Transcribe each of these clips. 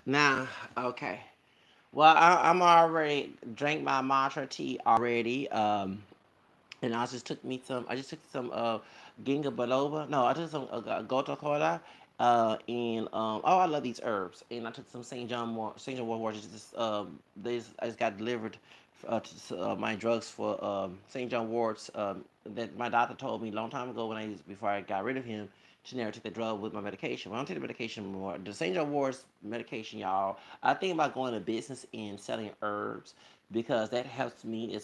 Now, okay. Well, I'm already drank my matcha tea already. And I just took me some. I just took some ginkgo biloba. No, I took some gotu kola. And oh, I love these herbs. And I took some St. John Wort waters. I just got delivered my drugs for St. John Wart's. That my doctor told me a long time ago before I got rid of him to never take the drug with my medication. Well, I don't take the medication anymore. The St. John Wart's medication, y'all. I think about going to business and selling herbs because that helps me.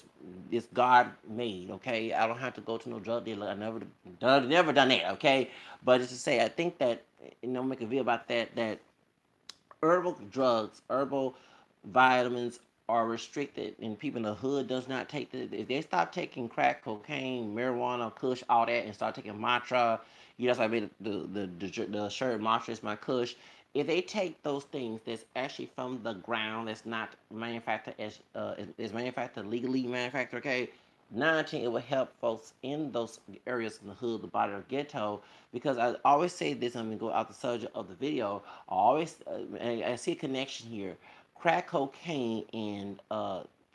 It's God made, okay. I don't have to go to no drug dealer. I never done that, okay. But it's to say, I think that make a video about that herbal drugs, herbal vitamins are restricted, and people in the hood does not take the. If they stop taking crack, cocaine, marijuana, Kush, all that, and start taking mantra, that's why I made the shirt mantra is my Kush. If they take those things that's actually from the ground, that's not manufactured as is manufactured legally manufactured, okay. 19, it will help folks in those areas in the hood, the bottom of the ghetto, because I always say this. I'm gonna go out the subject of the video. I see a connection here. Crack cocaine and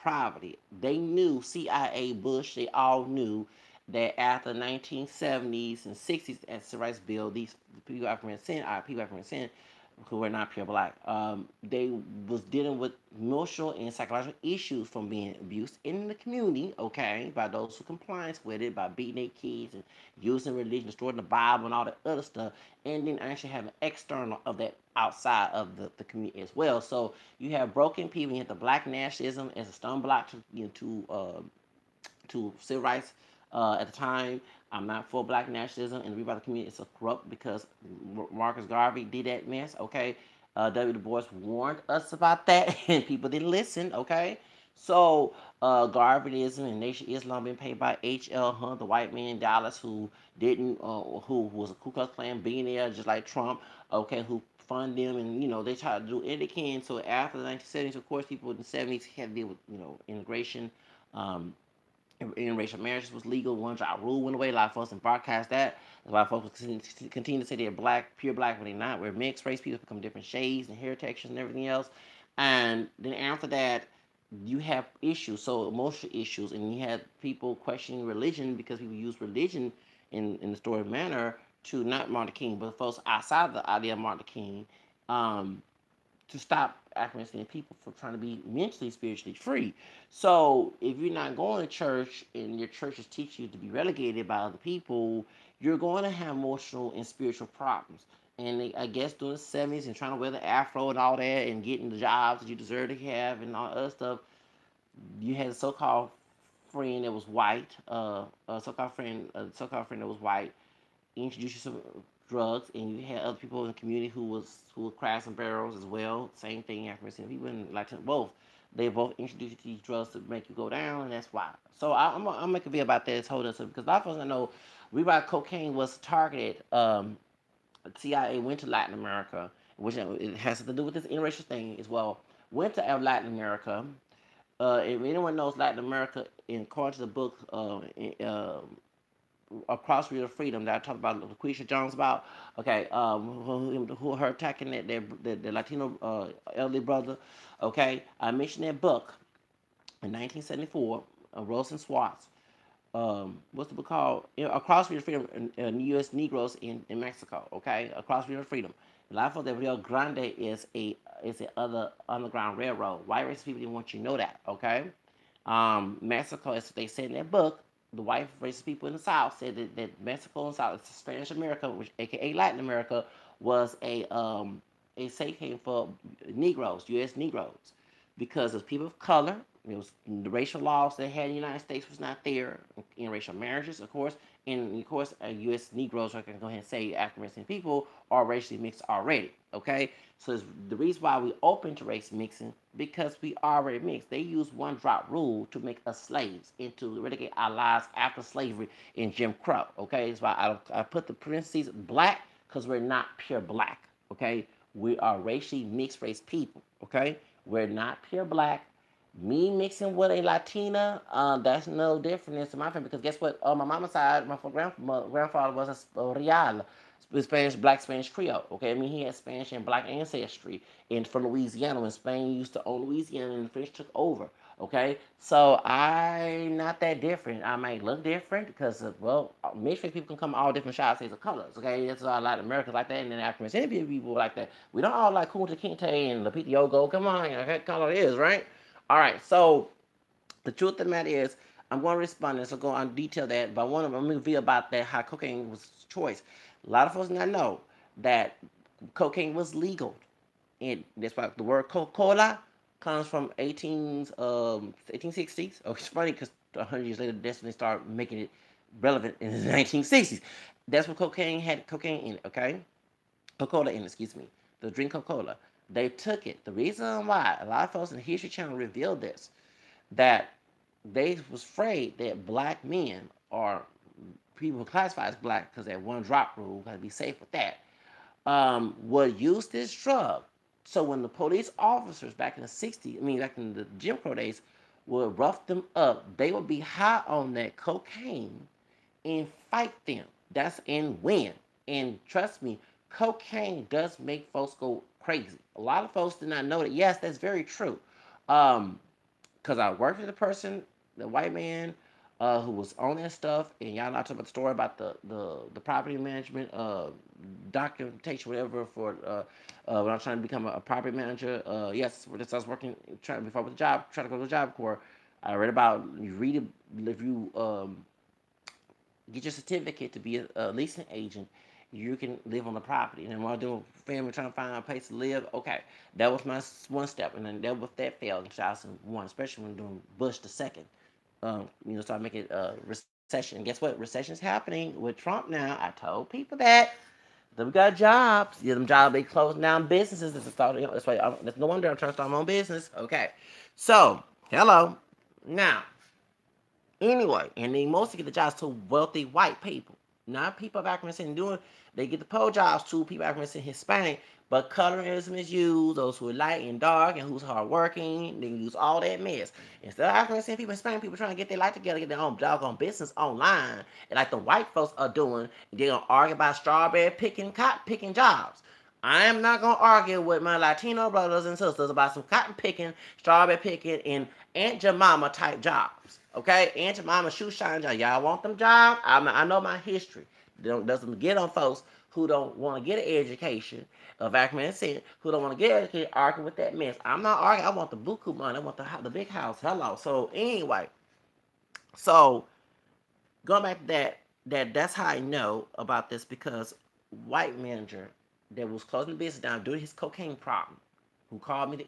poverty. They knew CIA, Bush. They all knew that after 1970s and 60s, as the rights bill, these people African descent are people African descent who were not pure black. They was dealing with emotional and psychological issues from being abused in the community, okay, by those who compliance with it, by beating their kids and using religion, destroying the Bible and all that other stuff, and then actually having external of that outside of the community as well. So you have broken people. You have the black nationalism as a stone block to civil rights at the time. I'm not for black nationalism, and everybody in the community is corrupt because Marcus Garvey did that mess. Okay, W. Du Bois warned us about that, and people didn't listen. Okay, so Garveyism and Nation Islam being paid by H.L. Hunt, the white man in Dallas, who was a Ku Klux Klan billionaire just like Trump. Okay, who fund them, and they try to do anything they can. So after the 1970s, of course, people in the 70s had to deal with immigration. Um, Interracial marriages was legal. One drop rule went away. A lot of folks didn't broadcast that. A lot of folks continue to say they're black, pure black, but they're not. We're mixed race. People become different shades and hair textures and everything else. And then after that, you have issues, so emotional issues, and you had people questioning religion because people use religion in the story manner to not Martin King, but folks outside the idea of Martin King. Um, to stop African people from trying to be mentally, spiritually free. So if you're not going to church and your church is teaching you to be relegated by other people, you're going to have emotional and spiritual problems. And I guess during the 70s and trying to wear the afro and all that and getting the jobs that you deserve to have and all that other stuff, you had a so-called friend that was white, so-called friend that was white, introduce you some drugs, and you had other people in the community who were crafts and barrels as well. Same thing, African people and Latin both. They both introduce you to these drugs to make you go down, and that's why. So I'm gonna make a video about this whole stuff because a lot of folks I know reebok cocaine was targeted. CIA went to Latin America, which it has to do with this interracial thing as well. Went to Latin America. If anyone knows Latin America, according to the book, across Street of Freedom that I talked about Laquisha Jones about. Okay, who her attacking the Latino elderly brother. Okay, I mentioned that book in 1974. Rosen Swartz. What's the book called? Across Street of Freedom U.S. Negroes in Mexico. Okay, Across Street of Freedom. A lot of the Rio Grande is a other underground railroad. White racist people didn't want you to know that. Okay, Mexico, as they said in that book, the white racist people in the South said that Mexico and South, Spanish America, which aka Latin America, was a safe haven for Negroes, U.S. Negroes, because of people of color. It was the racial laws they had in the United States was not there in racial marriages, of course, and of course, U.S. Negroes, I can go ahead and say African American people are racially mixed already. Okay, so it's the reason why we open to race mixing because we already mixed. They use one drop rule to make us slaves and to relegate our lives after slavery in Jim Crow. Okay, that's why I put the parentheses black because we're not pure black. Okay, we are racially mixed race people. Okay, we're not pure black. Me mixing with a Latina, that's no difference in my family because guess what? On my mama's side, my grandfather was a Real. Spanish, Black Spanish Creole. Okay, I mean he had Spanish and Black ancestry, and from Louisiana when Spain used to own Louisiana and the French took over. Okay, so I'm not that different. I might look different because well, mixed race people can come all different shades of colors. Okay, that's why a lot of Americans like that, and then African American people like that. We don't all like Kunta Kinte and Lupita Yogo. Come on, that color is right. All right, so the truth of the matter is, I'm going to respond to this. I'll go on detail that, but I'm going to reveal about that how cocaine was choice. A lot of folks not know that cocaine was legal, and that's why the word Coca-Cola comes from 1860s. Oh, it's funny because 100 years later, that's when they started making it relevant in the 1960s. That's when cocaine had cocaine in it. Okay, Coca-Cola in it. Excuse me. The drink Coca-Cola. They took it. The reason why a lot of folks in the History Channel revealed this, that they was afraid that black men or people who classify as black because that one drop rule, got to be safe with that, would use this drug. So when the police officers back in the 60s, I mean back in the Jim Crow days, would rough them up, they would be high on that cocaine and fight them. That's and win. And trust me, cocaine does make folks go crazy. A lot of folks do not know that. Yes, that's very true. Because I worked with a person, the white man, who was on that stuff, and y'all know I talk about the story about the property management documentation, whatever, for when I was trying to become a property manager. Yes, I was working, trying before with the job, trying to go to the Job Corps. I read about you read it if you get your certificate to be a leasing agent, you can live on the property. And while doing family, trying to find a place to live, okay, that was my one step. And then that failed in 2001, especially when doing Bush the second. Start making recession. And guess what? Recession's happening with Trump now. I told people that. Them got jobs. Yeah, them jobs, they closing down businesses. That's why. That's no wonder I'm trying to start my own business. Okay. So, hello. Now, anyway, and they mostly get the jobs to wealthy white people. Not people of African descent doing, they get the pole jobs to people of African descent Hispanic, but colorism is used, those who are light and dark and who's hardworking, they use all that mess. Instead of African descent people, Hispanic people trying to get their life together, get their own doggone business online, and like the white folks are doing, they're going to argue about strawberry picking, cotton picking jobs. I am not going to argue with my Latino brothers and sisters about some cotton picking, strawberry picking, and Aunt Jemima type jobs. Okay? Aunt Jemima shoe shine jobs. Y'all want them jobs? I know my history. Doesn't get on folks who don't want to get an education of African descent, who don't want to get educated, arguing with that mess. I'm not arguing. I want the buku money. I want the big house. Hello. So anyway, so going back to that's how I know about this, because white manager that was closing the business down due to his cocaine problem, who called me the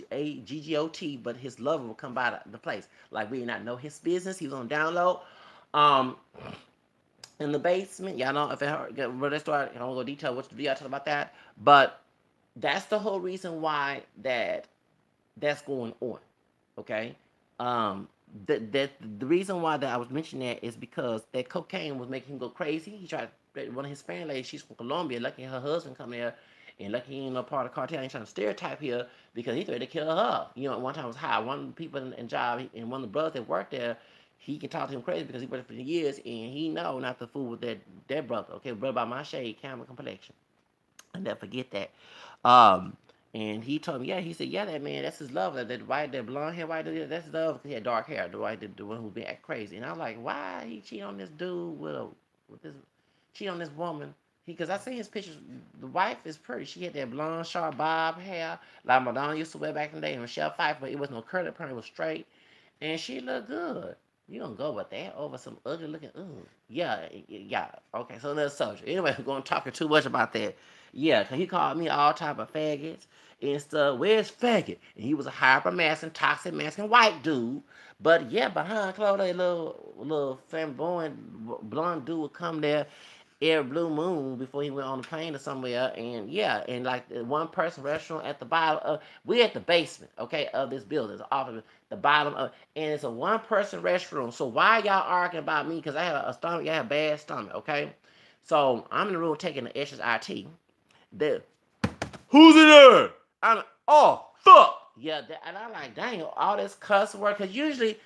FAGGOT, but his lover would come by the place. Like, we did not know his business. He was on download. In the basement, y'all know if it hurt, where they start, I don't go detail which video I talk about that, but that's the whole reason why that's going on. Okay, the reason why that I was mentioning that is because that cocaine was making him go crazy. He tried, one of his fan ladies, she's from Colombia, lucky her husband come there, and lucky he ain't no part of the cartel. Ain't trying to stereotype here because he threatened to kill her. One time was high. One of the people in job, and one of the brothers that worked there, he can talk to him crazy because he worked for years, and he know not to fool with that brother. Okay, brother by my shade, camera complexion. I never forget that. And he told me, yeah, he said, yeah, that man, that's his love. That blonde hair white dude, that's his love, because he had dark hair. The one who been acting crazy. And I was like, why he cheat on this dude cheat on this woman? Because I seen his pictures. The wife is pretty. She had that blonde, sharp bob hair like Madonna used to wear back in the day. And Michelle Pfeiffer, but it was no curly perm, it was straight. And she looked good. You gonna go with that over some ugly looking? Ooh, yeah. Okay, so let's soldier. Anyway, we're gonna talk too much about that. Yeah, cause he called me all type of faggots and stuff. Where's faggot? And he was a hyper masculine, toxic masculine white dude. But yeah, behind closed, a little flamboyant blonde dude would come there every blue moon before he went on the plane or somewhere. And yeah, and like the one person restaurant at the bottom of, we at the basement, okay, of this building. It's off of the bottom of, and it's a one person restroom. So why y'all arguing about me? Because I have a stomach, I have a bad stomach, okay? So I'm in the room taking the extras IT. There, who's in there? I'm like, oh fuck. Yeah, and I'm like, dang, all this cuss word, because usually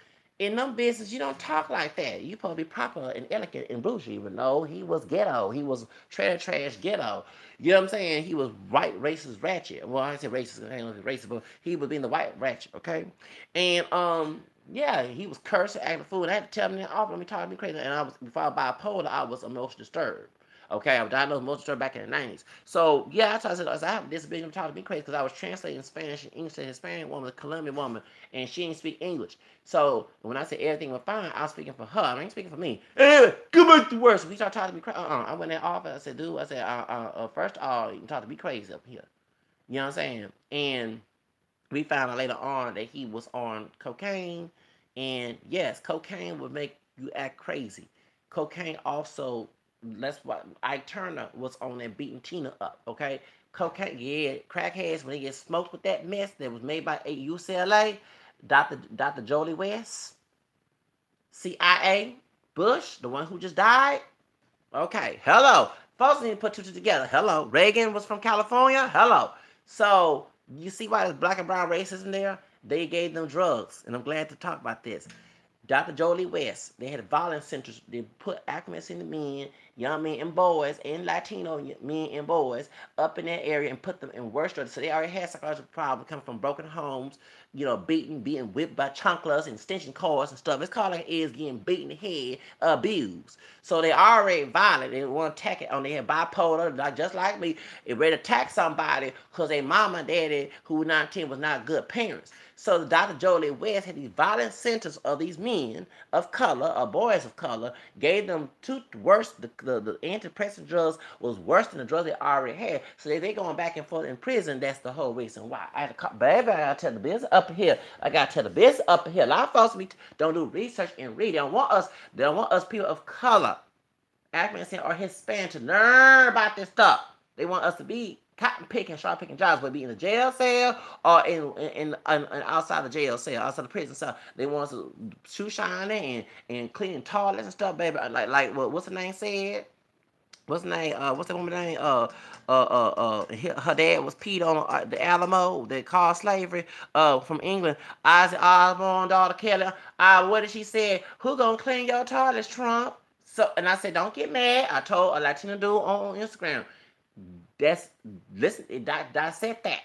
In them business, you don't talk like that. You supposed to be proper and elegant and bougie. But no, he was ghetto. He was trash ghetto. You know what I'm saying? He was white racist ratchet. Well, I said racist. I ain't racist, but he was being the white ratchet. Okay, and yeah, he was cursing, acting a fool. And I had to tell him that off. Let me talk to me crazy. And I was before I was bipolar, I was emotionally disturbed. Okay, I was diagnosed with emotional disturbed back in the 90s. So, yeah, I said, I have this big talk to me crazy because I was translating Spanish and English to a Hispanic woman, a Colombian woman, and she didn't speak English. So, when I said everything was fine, I was speaking for her. I ain't speaking for me. Hey, come back to work. So, we started talking to me crazy. I went in the office. I said, dude, first of all, you can talk to me crazy up here. You know what I'm saying? And we found out later on that he was on cocaine. And yes, cocaine would make you act crazy. Cocaine also, that's what Ike Turner was on there beating Tina up, okay? Cocaine, yeah, crackheads, when they get smoked with that mess that was made by UCLA, Dr. Jolie West, CIA, Bush, the one who just died. Okay, hello. Folks need to put two together. Hello. Reagan was from California. Hello. So, you see why there's black and brown racism there? They gave them drugs, and I'm glad to talk about this. Dr. Jolie West, they had violence centers. They put African men, young men and boys, and Latino men and boys up in that area and put them in worse drugs. So they already had psychological problems coming from broken homes, being whipped by chunklers and extension cords and stuff. It's called like it is getting beaten in the head, abused. So they already violent. They want to attack it on their bipolar, just like me. They ready to attack somebody because their mama and daddy, who were 19, was not good parents. So Dr. Jolie West had these violent centers of these men of color, or boys of color, gave them two worse. The antidepressant drugs was worse than the drugs they already had. So they going back and forth in prison. That's the whole reason why. I had to call, baby, I gotta tell the business up here. I gotta tell the business up here. A lot of folks don't do research and read. They don't want us people of color, African or Hispanic, to learn about this stuff. They want us to be cotton picking, sharp picking jobs, whether it be in the jail cell or in outside the jail cell, outside the prison cell. They want us to shoe shining and cleaning toilets and stuff, baby. Like what's the name said? What's the name? What's that woman's name? Her dad was peed on the Alamo. They called slavery. From England. Isaac Osborne, daughter Kelly. What did she say? Who gonna clean your toilets, Trump? So, and I said, don't get mad. I told a Latino dude on Instagram. Dissect that,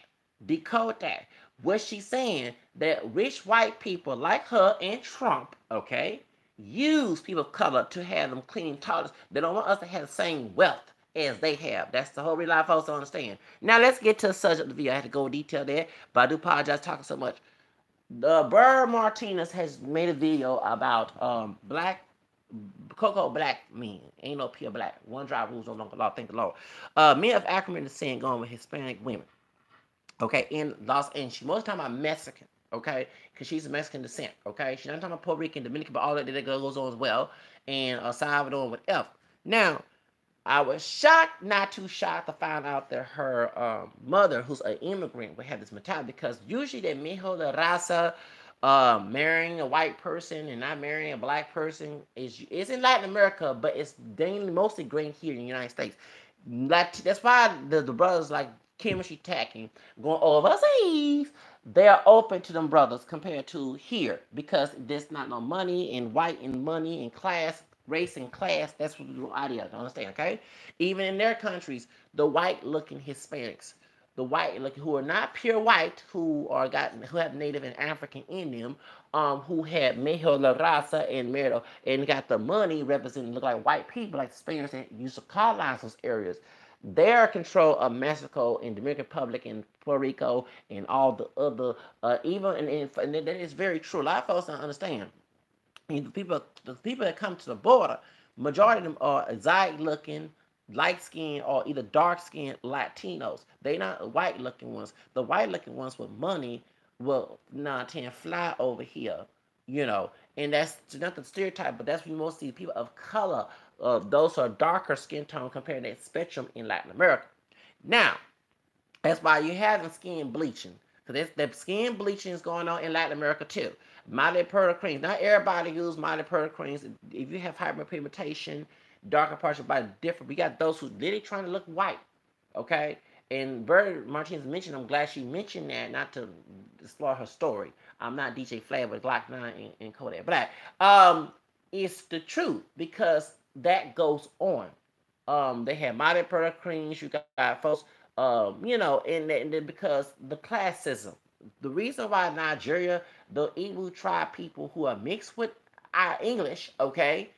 decode that. What she's saying, that rich white people like her and Trump, okay, use people of color to have them clean toilets. They don't want us to have the same wealth as they have. That's the whole reason a lot of folks don't understand. Now let's get to the subject of the video. I had to go in detail there, but I do apologize for talking so much. The Bird Martinez has made a video about Cocoa black men. Ain't no pure black. One drive rules no longer law. Thank the Lord. Men of African descent going with Hispanic women. Okay, in Los Angeles. Most of the time I'm Mexican. Okay, because she's a Mexican descent. Okay, she's not talking about Puerto Rican, Dominican, but all that goes on as well. And Salvador, whatever. Now, I was shocked, not too shocked, to find out that her mother, who's an immigrant, would have this mentality, because usually that mijo de raza, marrying a white person and not marrying a black person is in Latin America, but it's mostly grain here in the United States. That's why the brothers like chemistry tacking going overseas, they're open to them brothers compared to here, because there's not no money and white and money and class, race and class. That's what the idea. Understand? Okay, even in their countries, the white looking Hispanics, the white, like, who are not pure white, who have Native and African in them, who had Mejo La Raza and Mero, and got the money representing, look like white people, like the Spaniards that used to colonize those areas. They're control of Mexico and Dominican Republic and Puerto Rico and all the other, and that is very true. A lot of folks don't understand. The people that come to the border, majority of them are exotic looking, light skinned, or either dark skinned Latinos. They not white looking ones. The white looking ones with money will not fly over here, and that's not the stereotype, but that's when you most see people of color, those who are darker skin tone compared to that spectrum in Latin America. Now, that's why you're having skin bleaching. Because the skin bleaching is going on in Latin America too. Myelopurple creams. Not everybody uses myelopurple creams. If you have hyperpigmentation, darker parts of your body different. We got those who's literally trying to look white. Okay? And Bird Martinez mentioned, I'm glad she mentioned that, not to explore her story. I'm not DJ Flavor, Glock 9, and Kodak Black. It's the truth because that goes on. They had modern product creams. You got folks, and because the classism. The reason why Nigeria, the Igbo tribe people who are mixed with our English, okay,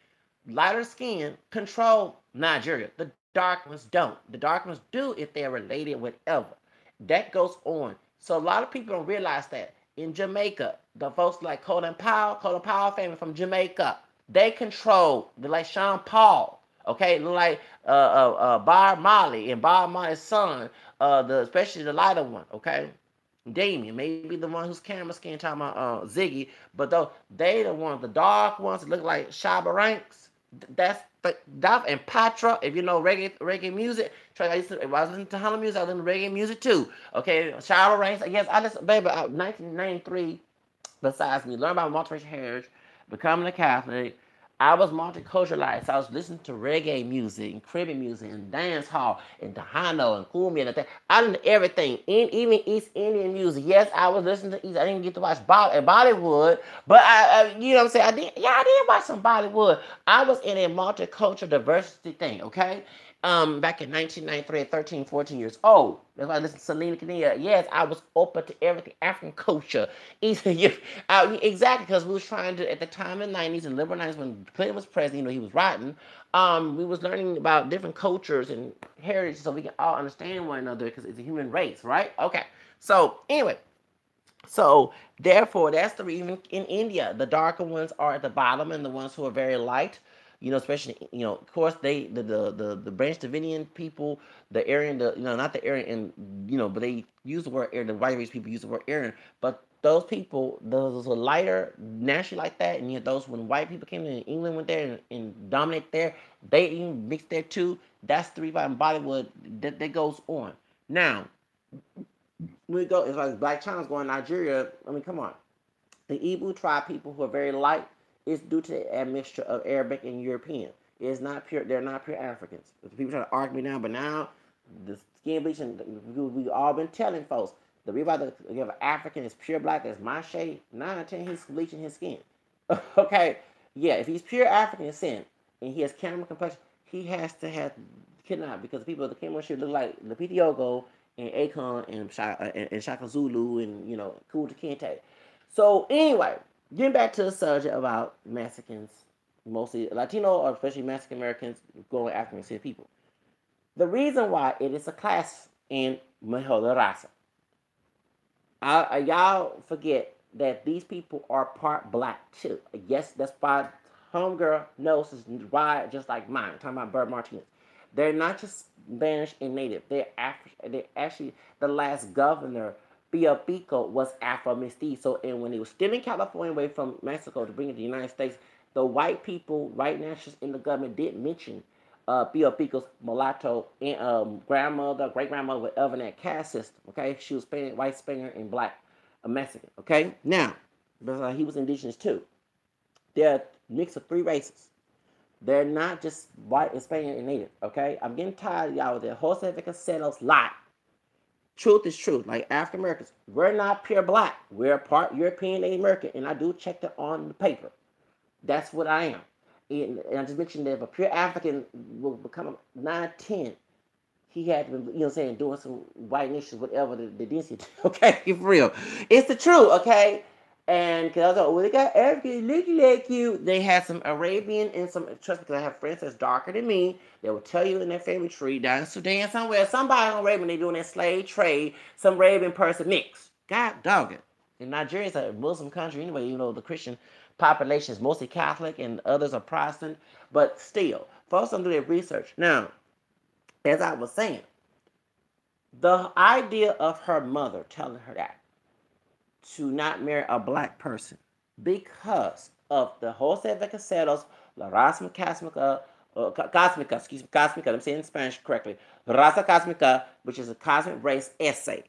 lighter skin, control Nigeria. The dark ones don't. The dark ones do if they're related, whatever. That goes on. So a lot of people don't realize that. In Jamaica, the folks like Colin Powell family from Jamaica, they control, they're like Sean Paul, okay, like Bob Marley and Bob Marley's son, especially the lighter one, okay, Damien, maybe the one whose camera skin talking about Ziggy, but though they the ones, the dark ones that look like Shabba Ranks. That's that and Patra. If you know reggae music, if I was listening to Hunter music, I listen to reggae music too. Okay, Shabba Ranks. Yes, I listen, baby. 1993. Besides me, learn about multiracial heritage, becoming a Catholic, I was multiculturalized. So I was listening to reggae music and Caribbean music and dance hall and Tejano and Cumbia and that. I listened to everything, even East Indian music. Yes, I was listening to East. I didn't get to watch Bollywood, but you know what I'm saying. I did watch some Bollywood. I was in a multicultural diversity thing. Okay. Back in 1993 at 13, 14 years old. That's why I listened to Selena Quintanilla. Yes, I was open to everything, African culture. Exactly, because we was trying to, at the time in the 90s and liberal 90s when Clinton was president, he was rotten, we was learning about different cultures and heritage so we can all understand one another because it's a human race, right? Okay, so anyway, so therefore, that's the reason in India the darker ones are at the bottom, and the ones who are very light, especially of course the Branch Davidian people, the Aryan, not the Aryan, and but they use the word Aryan. The white race people use the word Aryan, but those people, those are lighter, naturally like that, and those when white people came in England went there and dominate there, they even mixed there too. That's the reason Bollywood that goes on now we go, it's like Black China's going to Nigeria. I mean, come on. The Igbo tribe people who are very light is due to a mixture of Arabic and European. It's not pure. They're not pure Africans. People try to argue me now, but now the skin bleaching. We all been telling folks the reason why you have an African is pure black. That's my shade. 9 out of 10, he's bleaching his skin. Okay, yeah. If he's pure African sin and he has camera complexion, he has to have kidnapped because people the camera should look like the Yogo and Akon and Shaka Zulu and Kunta Kinte. So anyway, getting back to the subject about Mexicans, mostly Latino or especially Mexican Americans going African descended people. The reason why it is a class in Mejor Raza. Y'all forget that these people are part black too. Yes, that's why homegirl nose is wide just like mine. I'm talking about Bird Martinez. They're not just Spanish and native. They're actually the last governor, Pio Pico, was Afro mestizo. And when he was stealing California away from Mexico to bring it to the United States, the white people, white nationalists in the government did mention Pio Pico's mulatto and grandmother, great grandmother, whatever in that caste system. Okay, she was Spanish, white Spaniard and black Mexican. Okay, now he was indigenous too. They're a mix of 3 races. They're not just white, Hispanic, and native, okay? I'm getting tired of y'all with that Jose Vicaselos lie. Truth is truth. Like African Americans, we're not pure black. We're part European and American, and I do check that on the paper. That's what I am. And I just mentioned that if a pure African will become 9-10, he had been, doing some white nations, whatever the density. Okay, for real. It's the truth, okay? And because I was like, well, they got African looking like you. They had some Arabian and some, trust me, because I have friends that's darker than me. They will tell you in their family tree down in Sudan somewhere, somebody on Arabian, they doing that slave trade, some Arabian person mix. God dog it. And Nigeria is a Muslim country anyway, the Christian population is mostly Catholic and others are Protestant. But still, folks don't do their research. Now, as I was saying, the idea of her mother telling her that, to not marry a black person because of the Jose Vicaseros, La Raza Cosmica, I'm saying in Spanish correctly, La Raza Cosmica, which is a cosmic race essay.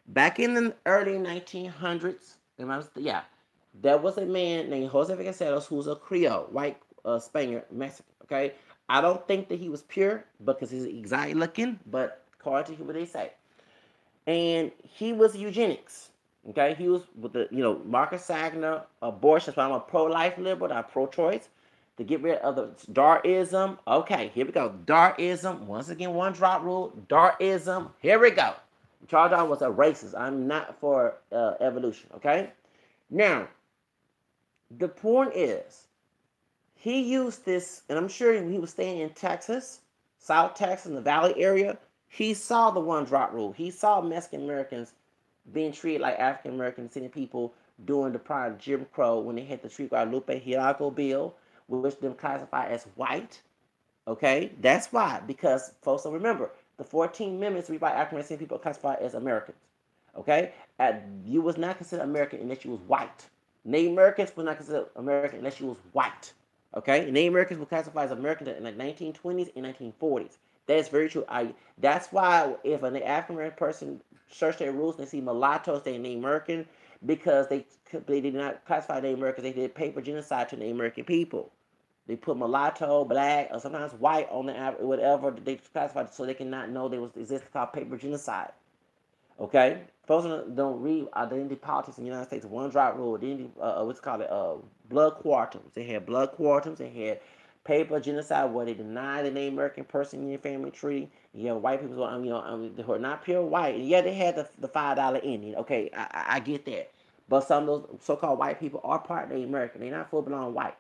Back in the early 1900s, there was a man named Jose Vicaseros who was a Creole, white Spaniard, Mexican, okay? I don't think that he was pure because he's exotic looking, but according to what they say. And he was eugenics. Okay, he was with the Marcus Sagner abortion. That's why I'm a pro-life liberal, not pro-choice. To get rid of the Darkism. Okay, here we go. Darkism. Once again, one drop rule. Darkism. Here we go. Charles Darwin was a racist. I'm not for evolution. Okay. Now, the point is, he used this, and I'm sure he was staying in Texas, South Texas, in the Valley area. He saw the one drop rule. He saw Mexican Americans being treated like African Americans, seeing people during the prior Jim Crow when they had the Street Guadalupe Hidalgo bill, which them classified as white. Okay, that's why, because folks don't remember the 14 Amendments read by African American people classified as Americans. Okay, you was not considered American unless you was white. Native Americans were not considered American unless you was white. Okay, Native Americans were classified as Americans in the 1920s and 1940s. That's very true. That's why if an African American person search their rules and they see mulattoes, they Native American because they did not classify Native Americans. They did paper genocide to Native American people. They put mulatto, black, or sometimes white on the whatever they classified so they cannot know there was existed called paper genocide. Okay, folks don't read identity politics in the United States. One drop rule. Identity, what's called it? Blood quantum. They had blood quantums. They had paper genocide where they deny the Native American person in your family tree. You have white people who are not pure white. And yeah, they had the $5 Indian. Okay, I get that. But some of those so-called white people are part Native American. They're not full-blown white.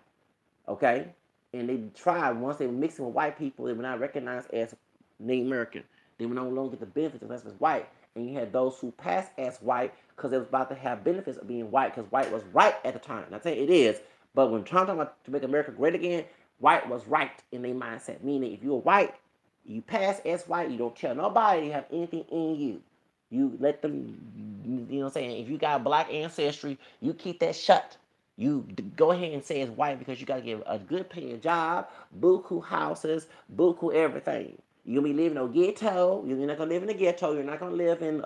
Okay, and they tried once they were mixing with white people, they were not recognized as Native American. They were no longer get the benefits unless it was white. And you had those who passed as white because they was about to have benefits of being white because white was right at the time. Not saying it is, but when Trump talking about to make America great again, white was right in their mindset. Meaning, if you're white, you pass as white, you don't tell nobody you have anything in you. You let them, you know what I'm saying? If you got black ancestry, you keep that shut. You go ahead and say it's white because you got to get a good paying job, buku houses, buku everything. You're going to be living in a ghetto. You're not going to live in a ghetto. You're not going to live in,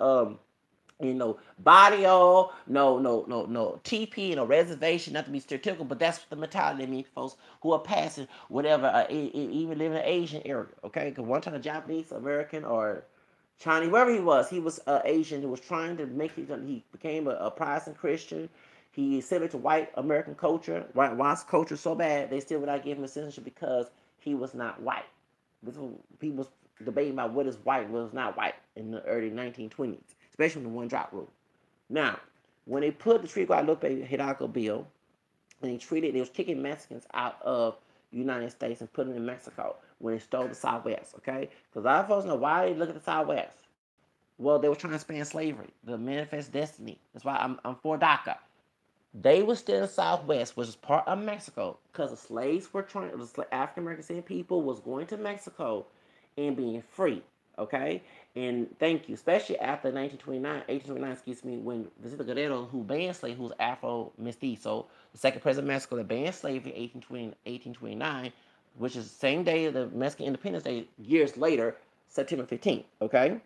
barrio, no TP, no reservation, not to be stereotypical, but that's the mentality of me, folks who are passing whatever, even living in an Asian area, okay? Because one time a Japanese, American, or Chinese, wherever he was Asian, who was trying to he became a Protestant Christian. He assimulated to white American culture, white culture so bad, they still would not give him a citizenship because he was not white. People was debating about what is white and what is not white in the early 1920s, especially when the one drop rule. Now, when they put the Street Guadalupe Hidalgo bill, and they was kicking Mexicans out of the United States and putting them in Mexico when they stole the Southwest, okay? Because a lot of folks know why they look at the Southwest. Well, they were trying to expand slavery, the manifest destiny. That's why I'm for DACA. They were still in the Southwest, which is part of Mexico, because the slaves were trying, the African American people was going to Mexico and being free, okay? And thank you, especially after 1829, excuse me, when Vicente Guerrero, who banned slavery, who was Afro Mestizo, the second president of Mexico that banned slavery in 1829, which is the same day of the Mexican Independence Day, years later, September 15th, okay?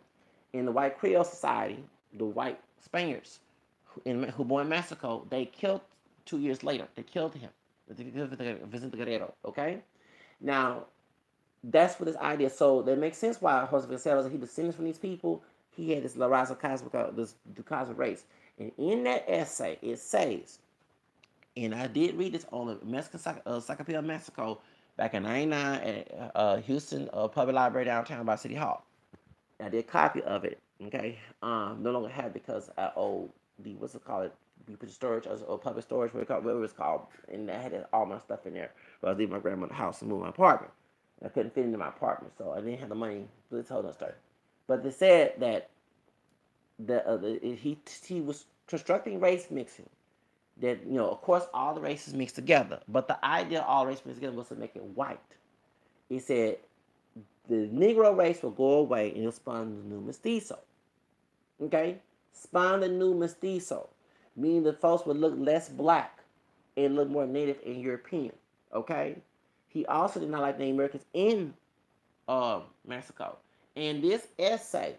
In the White Creole Society, the white Spaniards, who born in Mexico, they killed 2 years later. They killed him, Vicente Guerrero. Okay, now that's what this idea. So that makes sense why Jose Vasconcelos, he descended from these people. He had this La Raza Cosmic, this cosmic race, and in that essay it says, and I did read this on the Mexican Encyclopedia of Mexico back in '99 at Houston Public Library downtown by City Hall. I did a copy of it. Okay, no longer have it because I owe the what's it called? We put storage or public storage, whatever it's called, and I had all my stuff in there. But I was leaving my grandmother's house and moving my apartment. I couldn't fit into my apartment, so I didn't have the money for this whole story. But they said that he was constructing race mixing. That of course, all the races mixed together, but the idea of all races mixed together was to make it white. He said the Negro race will go away and it'll spawn the new mestizo. Okay? Spawn the new mestizo. Meaning the folks would look less black and look more native and European. Okay? He also did not like Native Americans in Mexico. And this essay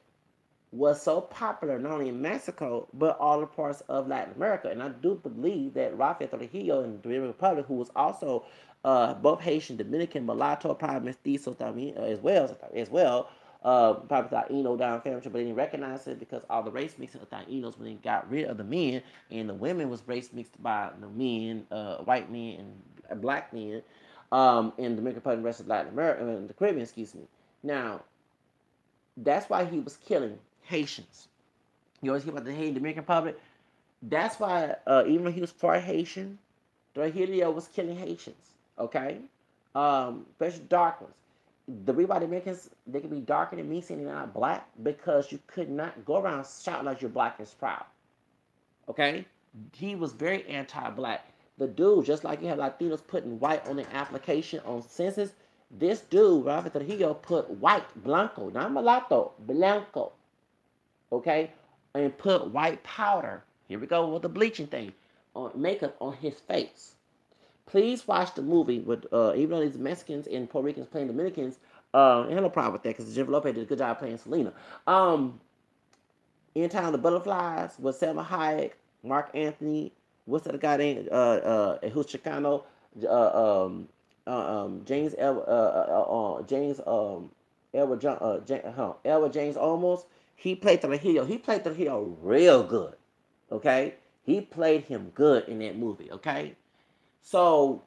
was so popular not only in Mexico, but all the parts of Latin America. And I do believe that Rafael Trujillo in the Dominican Republic, who was also both Haitian, Dominican, mulatto, probably mestizo as well, probably Taino down family tree, but they didn't recognize it because all the race mixing of Tainos when they got rid of the men, and the women was race mixed by the men, white men and black men, in the Dominican Republic and the rest of Latin America, and the Caribbean, excuse me. Now, that's why he was killing Haitians. You always hear about the Haitian Dominican Republic. That's why, even though he was part Haitian, Trujillo was killing Haitians. Okay, especially dark ones. The reason why the Americans they can be darker than me, saying they're not black, because you could not go around shouting like you're black and proud. Okay, he was very anti-black. The dude, just like you have Latinos putting white on the application on census, this dude, Rafa Trujillo, put white, blanco, not mulatto, blanco, okay, and put white powder. Here we go with the bleaching thing, on makeup on his face. Please watch the movie with even though these Mexicans and Puerto Ricans playing Dominicans. I have no problem with that because Jennifer Lopez did a good job playing Selena. In Town of the Butterflies with Selma Hayek, Mark Anthony, what's that guy named who's Chicano, James Elwood James Olmos. He played Trujillo. He played Trujillo real good. Okay, he played him good in that movie. Okay, so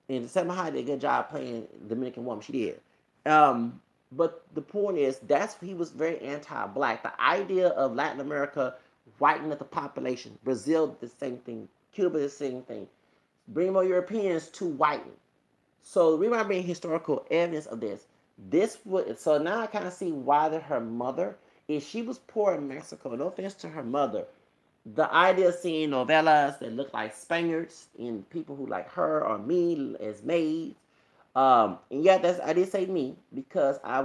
and Selma Hayek did a good job playing Dominican woman. She did. But the point is, he was very anti-black. The idea of Latin America whitening up the population. Brazil, the same thing. Cuba, the same thing. Bring more Europeans to whiten. So we might bring historical evidence of this. So now I kind of see why her mother, if she was poor in Mexico, no offense to her mother, the idea of seeing novellas that look like Spaniards and people who like her or me as maids. And yeah, I did say me because I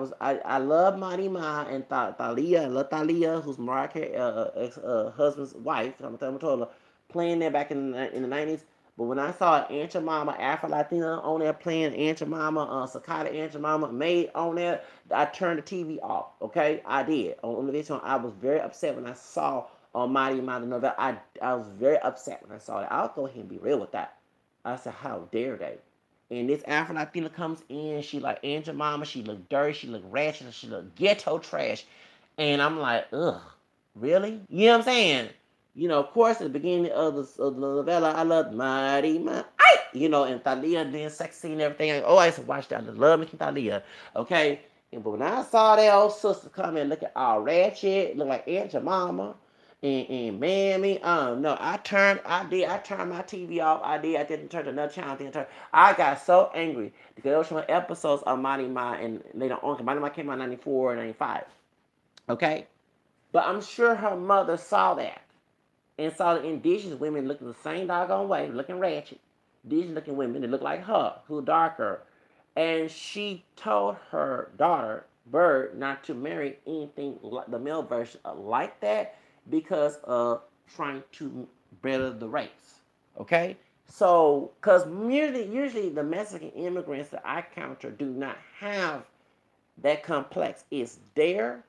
love Marima and Thalia. I love Thalia, who's Mariah Carey's ex husband's wife. I'm telling her playing there back in the 90s. But when I saw Aunt Mama, Afro Latina on there playing Aunt Mama, Sakata Aunt Mama, Maid on there, I turned the TV off. Okay, I did on the video. I was very upset when I saw Mighty Mighty Novella. I was very upset when I saw that. I'll go ahead and be real with that. I said, how dare they? And this Afro Latina comes in, she like Aunt Mama, she look dirty, she look ratchet, she look ghetto trash. And I'm like, ugh, really? You know what I'm saying? You know, of course, at the beginning of the novella, I loved Mighty Mighty, you know, and Thalia being sexy and everything. Oh, I used to watch that. I love making Thalia, okay? But when I saw that old sister come in looking all ratchet, look like Aunt Mama, and mammy, no, I turned my TV off. I didn't turn to another channel. I got so angry because there were some episodes of Mighty Ma and later on, Mighty Ma came out in 94 and 95. Okay? But I'm sure her mother saw that and saw the indigenous women looking the same doggone way, looking ratchet. Indigenous looking women that look like her, who darker. And she told her daughter, Bird, not to marry anything like the male version like that because of trying to better the race. Okay? So, because usually the Mexican immigrants that I counter do not have that complex. It's there,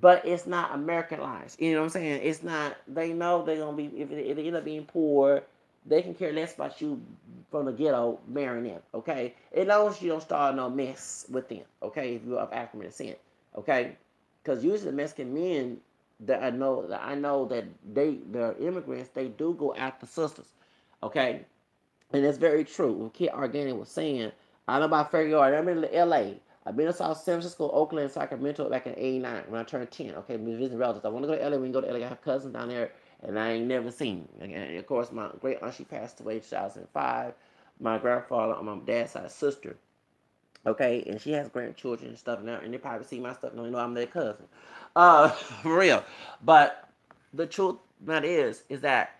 but it's not Americanized. You know what I'm saying? It's not, they know they're going to be, if they end up being poor, they can care less about you from the ghetto marrying them, okay? As long as you don't start no mess with them, okay? If you're of African descent, okay? Because usually the Mexican men that I know that they're immigrants, they do go after sisters, okay? And it's very true. What Kid Organic was saying, I don't know about February. I've been to L.A. I've been to South San Francisco, Oakland, and Sacramento back in '89 when I turned 10. Okay, been visiting relatives. I want to go to L.A. We can go to L.A. I have cousins down there, and I ain't never seen. And of course, my great aunt, she passed away in 2005. My grandfather on my dad's side sister. Okay, and she has grandchildren and stuff now, and they probably see my stuff and they know I'm their cousin. For real. But the truth that is that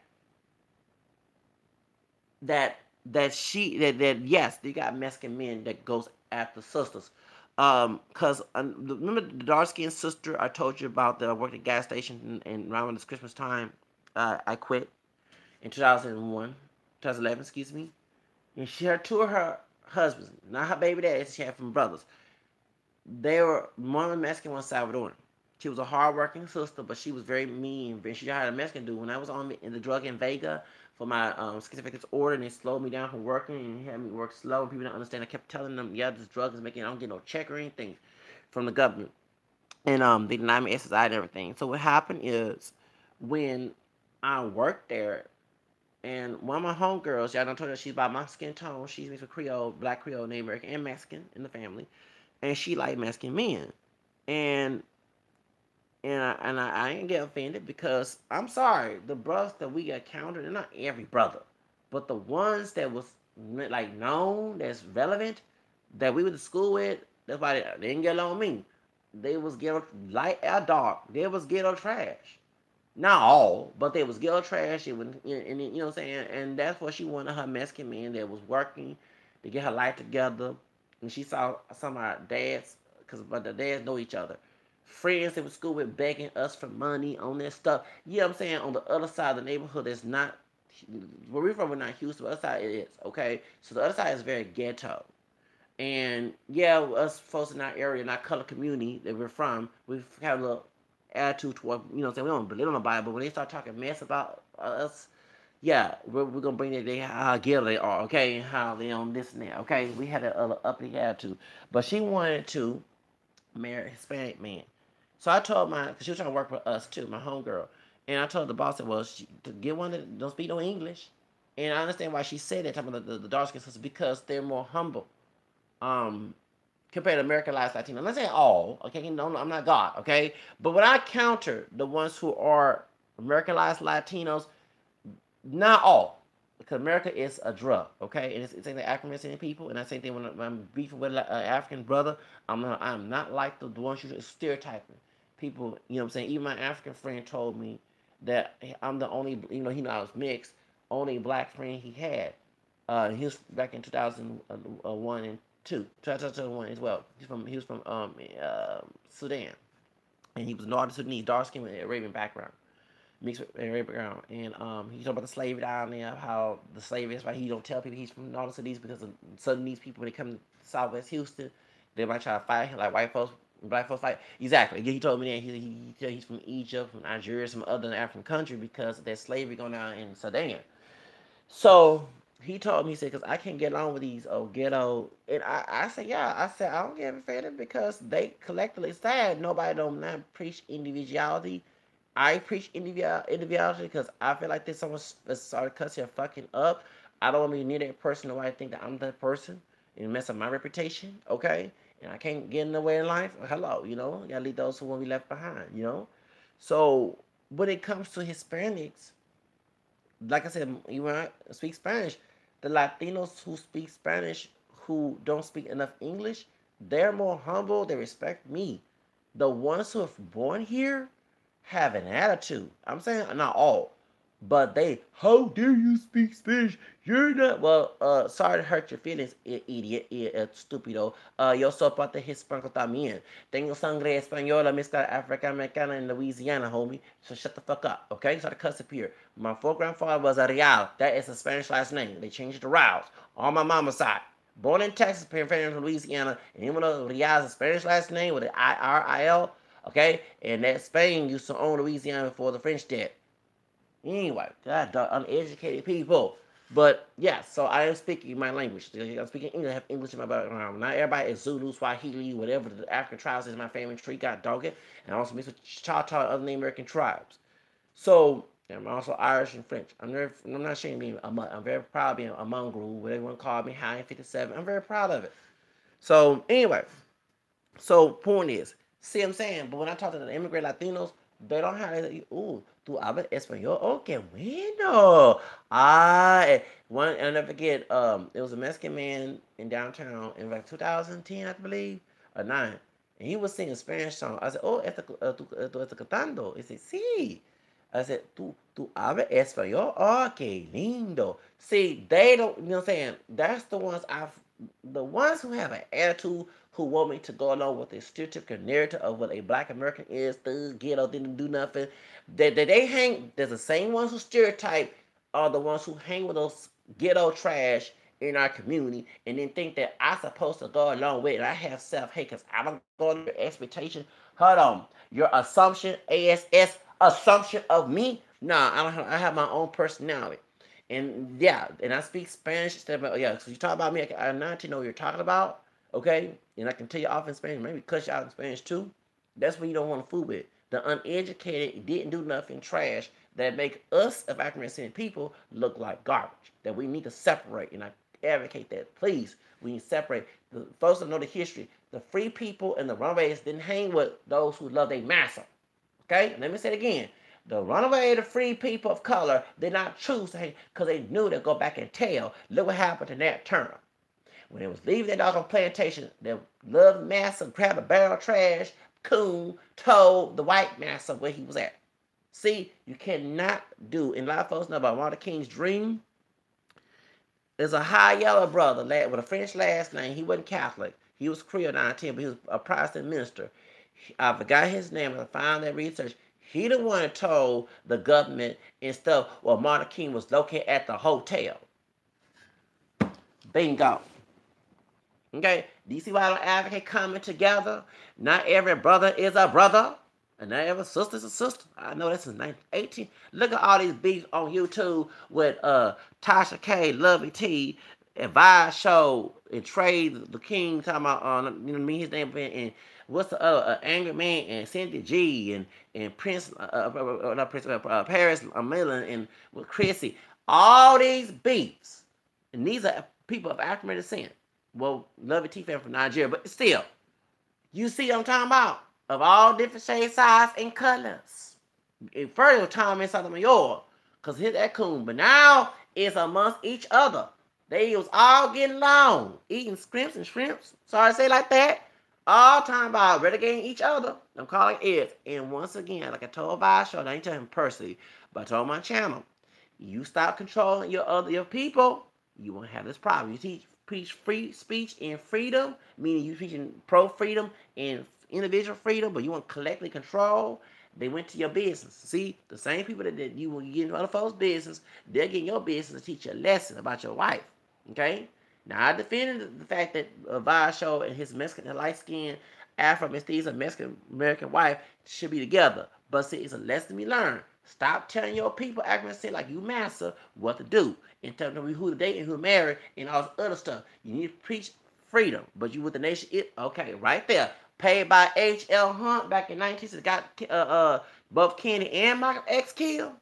yes, you got Mexican men that goes after sisters. Cause remember the dark skinned sister I told you about that I worked at a gas station and around this Christmas time, I quit in 2001, 2011, excuse me. And she had two of her husbands, not her baby daddies, she had from brothers. They were one of Mexican, one Salvadoran. She was a hardworking sister, but she was very mean. She had a Mexican dude. When I was on in the drug in Vega for my schizophrenic disorder, and they slowed me down from working and had me work slow, and people didn't understand. I kept telling them, yeah, this drug is making, I don't get no check or anything. from the government, and they denied me SSI and everything. So what happened is when I worked there, and one of my homegirls, y'all don't told her she's about my skin tone. She's mixed with Creole, Black Creole, Native American, and Mexican in the family, and she like Mexican men, and I ain't get offended because I'm sorry, the brothers that we got counted, they're not every brother, but the ones that was like known, that's relevant, that we went to school with, that's why they didn't get along with me. They was ghetto light or dark. They was ghetto trash. Not all, but they was ghetto trash. It was, and you know what I'm saying. And that's what she wanted her Mexican man that was working to get her life together. And she saw some of our dads, because but the dads know each other. Friends that was school with begging us for money on that stuff. You know what I'm saying? On the other side of the neighborhood, it's not where we're from. We're not Houston. The other side it is okay. So the other side is very ghetto. And yeah, us folks in our area, in our color community that we're from, we have a little attitude toward, you know what I'm saying, we don't believe in the Bible, but when they start talking mess about us, yeah, we're going to bring they how ghetto they are, okay, and how they on this and that, okay? We had a uppity attitude. But she wanted to marry a Hispanic man. So I told my, because she was trying to work with us too, my homegirl. And I told the boss that, well, to get one that don't speak no English. And I understand why she said that, talking about the dark skin sisters, because they're more humble. Um, Compared to Americanized Latino. I'm not saying all, okay? No, I'm not God, okay? But when I counter the ones who are Americanized Latinos, not all, because America is a drug, okay? And it's the African people, and I same thing when I'm beefing with an African brother. I'm not like the ones you stereotyping people. You know what I'm saying? Even my African friend told me that I'm the only, he know I was mixed, only black friend he had. He was back in 2001 and 2001 as well. He was from Sudan, and he was Northern Sudanese, dark skin with Arabian background, mixed with Arabian background. And he talked about the slavery down there, how the slavery is why he don't tell people he's from Northern Sudanese, because of Sudanese people when they come to Southwest Houston, they might try to fight him like white folks. Black folks fight. Exactly. He told me that he's from Egypt, from Nigeria, some other African country because of that slavery going on in Sudan. So he told me, he said, because I can't get along with these ghetto. And I said, yeah. I said, I don't get offended because they collectively said nobody don't not preach individuality. I preach individuality because I feel like there's someone started cussing and fucking up. I don't want to be near that person or I think that I'm that person and mess up my reputation, okay? And I can't get in the way in life. Hello, you gotta leave those who won't be left behind. So when it comes to Hispanics, like I said, you when I speak Spanish, the Latinos who speak Spanish who don't speak enough English, they're more humble. They respect me. The ones who are born here have an attitude. I'm saying not all, but they. How dare you speak Spanish? You're not. Well, sorry to hurt your feelings, idiot, stupido. Yo soy parte hispano también. Tengo sangre española, Mr. African Americana in Louisiana, homie. So shut the fuck up, okay? So the cuss up here. My four-grandfather was a Real. That is a Spanish last name. They changed it to Rouse on my mama's side. Born in Texas, parents from Louisiana, and even though Real is a Spanish last name with an I-R-I-L, okay? And that Spain used to own Louisiana before the French did. Anyway, God, uneducated people. But yeah, so I am speaking my language. I'm speaking English. I have English in my background. Not everybody is Zulu, Swahili, whatever the African tribes is in my family tree. Got dog it. And I also mix with Choctaw and other Native American tribes. So I'm also Irish and French. I'm not ashamed of being I'm very proud of being a mongrel, whatever you want to call me, high 57. I'm very proud of it. So anyway, so point is, see what I'm saying? But when I talk to the immigrant Latinos, they don't have that. Ooh, tú hablas español. Oh, qué bueno. I'll never forget. It was a Mexican man in downtown in like 2010, I believe, or 9, and he was singing a Spanish song. I said, "Oh, tú estás cantando." He said, "Sí." I said, tú hablas español? Oh, qué lindo. See, they don't, you know what I'm saying? That's the ones who have an attitude, who want me to go along with the stereotypical narrative of what a black American is, thug, ghetto, didn't do nothing. They hang, there's the same ones who stereotype are the ones who hang with those ghetto trash in our community and then think that I'm supposed to go along with it. I have self-hate because I don't go on your expectation. Hold on. Your assumption, assumption of me? Nah, I have my own personality. And yeah, and I speak Spanish. Yeah, so you talk about me, I know what you're talking about. Okay? And I can tell you off in Spanish, maybe cuss you out in Spanish too. That's when you don't want to fool with. The uneducated didn't do nothing trash that make us of African American people look like garbage. That we need to separate, and I advocate that. Please, we need to separate. The folks that know the history, the free people and the runaways didn't hang with those who love their master. Okay? Let me say it again. The runaway, the free people of color did not choose to hang because they knew they'd go back and tell. Look what happened to Nat Turner. When they was leaving that doggone plantation, they loved massa, grabbed a barrel of trash, coon, told the white massa where he was at. See, you cannot do, and a lot of folks know about Martin Luther King's dream. There's a high yellow brother with a French last name. He wasn't Catholic. He was Creole 910, but he was a Protestant minister. I forgot his name. I found that research. He the one that told the government and stuff, well, Martin King was located at the hotel. Bingo. Okay, do you see why I don't advocate coming together? Not every brother is a brother, and not every sister is a sister. I know this is 1918. Look at all these beefs on YouTube with Tasha K, Lovey T, and Vice Show, and Trey the King talking about you know me his name and what's the other Angry Man and Cynthia G and Prince not Prince Paris Millen and with Chrissy. All these beefs, and these are people of African descent. Well, Lovey T fan from Nigeria, but still, you see what I'm talking about? Of all different shades, size, and colors. And further, Tom in Sotomayor, because hit that coon. But now it's amongst each other. They was all getting along, eating scrimps and shrimps. Sorry to say like that. All time about relegating each other. I'm calling it. And once again, like I told Vice Show, I ain't telling him personally, but I told my channel, you stop controlling your people, you won't have this problem. You preach free speech and freedom, meaning you preaching pro-freedom and individual freedom, but you want collectively control. They went to your business. See, the same people that you will get in other folks' business, they're getting your business to teach you a lesson about your wife. Okay? Now, I defended the fact that Vice Show and his Mexican, light-skinned Afro-mestizo Mexican-American wife should be together. But see, it's a lesson we learn. Stop telling your people, acting like you master, what to do. And telling them who to date and who to marry and all this other stuff. You need to preach freedom. But you with the nation, okay, right there. Paid by H.L. Hunt back in 1960, got both Kennedy and Malcolm X killed.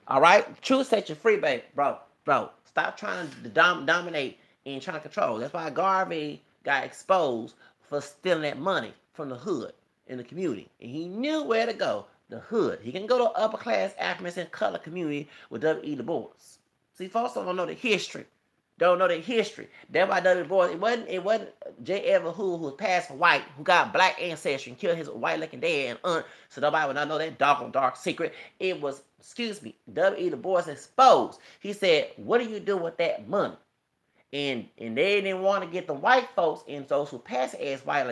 All right? Truth set you free, babe. Bro. Stop trying to dominate and trying to control. That's why Garvey got exposed for stealing that money from the hood in the community. And he knew where to go. The hood. He can go to upper class African color community with W.E. Du Bois. See, folks don't know the history. Don't know the history. That's why W.E. Du Bois, it wasn't J. Edward who was passed for white, who got black ancestry and killed his white looking dad and aunt, so nobody would not know that dark secret. It was, W.E. Du Bois exposed. He said, what do you do with that money? And they didn't want to get the white folks and those who passed as white,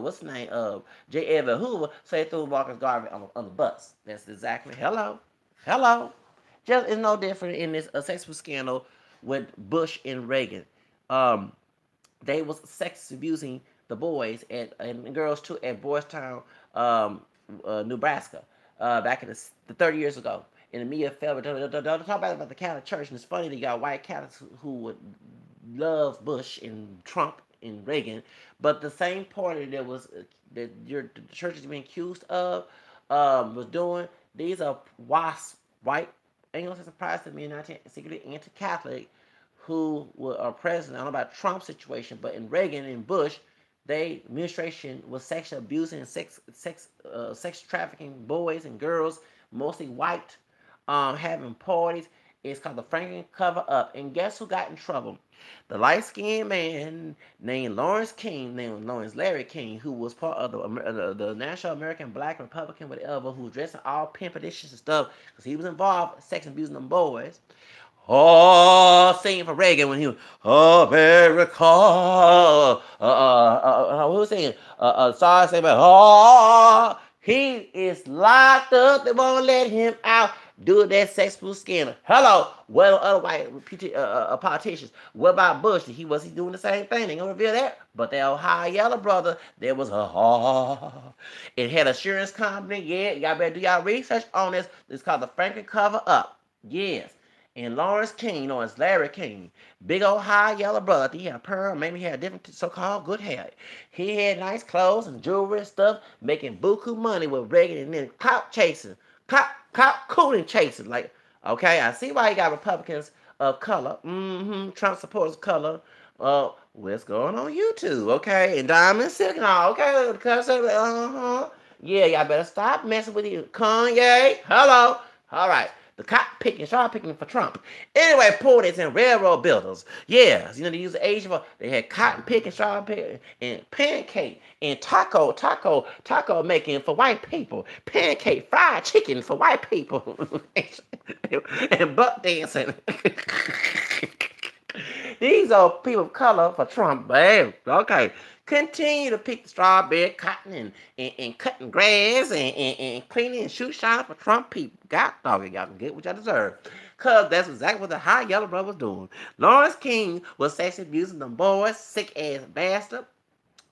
what's the name of J. Edward Hoover, so they threw Marcus Garvey on the bus. That's exactly, hello. Just it's no different in this sexual scandal with Bush and Reagan. They was sex abusing the boys and girls too at Boys Town, Nebraska, back in the 30 years ago. And the media fell, don't talk about the Catholic Church. And it's funny that you got white Catholics who would love Bush and Trump and Reagan, but the same party that the church is being accused of was doing. These are white Anglo-Saxon Protestant men, secretly anti-Catholic, who were president. I don't know about Trump's situation, but in Reagan and Bush, their administration was sexually abusing and sex trafficking boys and girls, mostly white. Having parties. It's called the Franklin cover-up. And guess who got in trouble? The light-skinned man named Lawrence Larry King, who was part of the National American Black Republican, whatever, who was dressing all pimpaditions and stuff, because he was involved in sex abusing them boys. Singing for Reagan when he was America. Who was singing? Sorry, say about he is locked up. They won't let him out. Do that sexual scandal. Hello. Well, other white politicians. What about Bush? He doing the same thing? They gonna reveal that. But that Ohio yellow brother, there was it had insurance company. Yeah, y'all better do y'all research on this. It's called the Franklin cover up. Yes. And Lawrence King, known as Larry King, big old high yellow brother. He had perm, maybe he had different so-called good hair. He had nice clothes and jewelry and stuff, making buku money with Reagan and then clout chasing, clout cooling chasing. Like, okay, I see why he got Republicans of color, Trump supporters of color. What's going on YouTube, okay? And Diamond Silk and all, okay? Because, yeah, y'all better stop messing with you. Kanye, hello. All right. The cotton picking, straw picking for Trump. Anyway, porters and railroad builders. Yeah, you know, they use the Asian for, they had cotton picking, straw picking, and pancake, and taco making for white people. Pancake, fried chicken for white people. And butt dancing. These are people of color for Trump, babe. Okay. Continue to pick the strawberry, cotton, and cutting grass and cleaning and shoot shine for Trump people. God dog it, y'all can get what y'all deserve. Because that's exactly what the high yellow brother was doing. Lawrence King was sexually abusing them boys, sick ass bastard.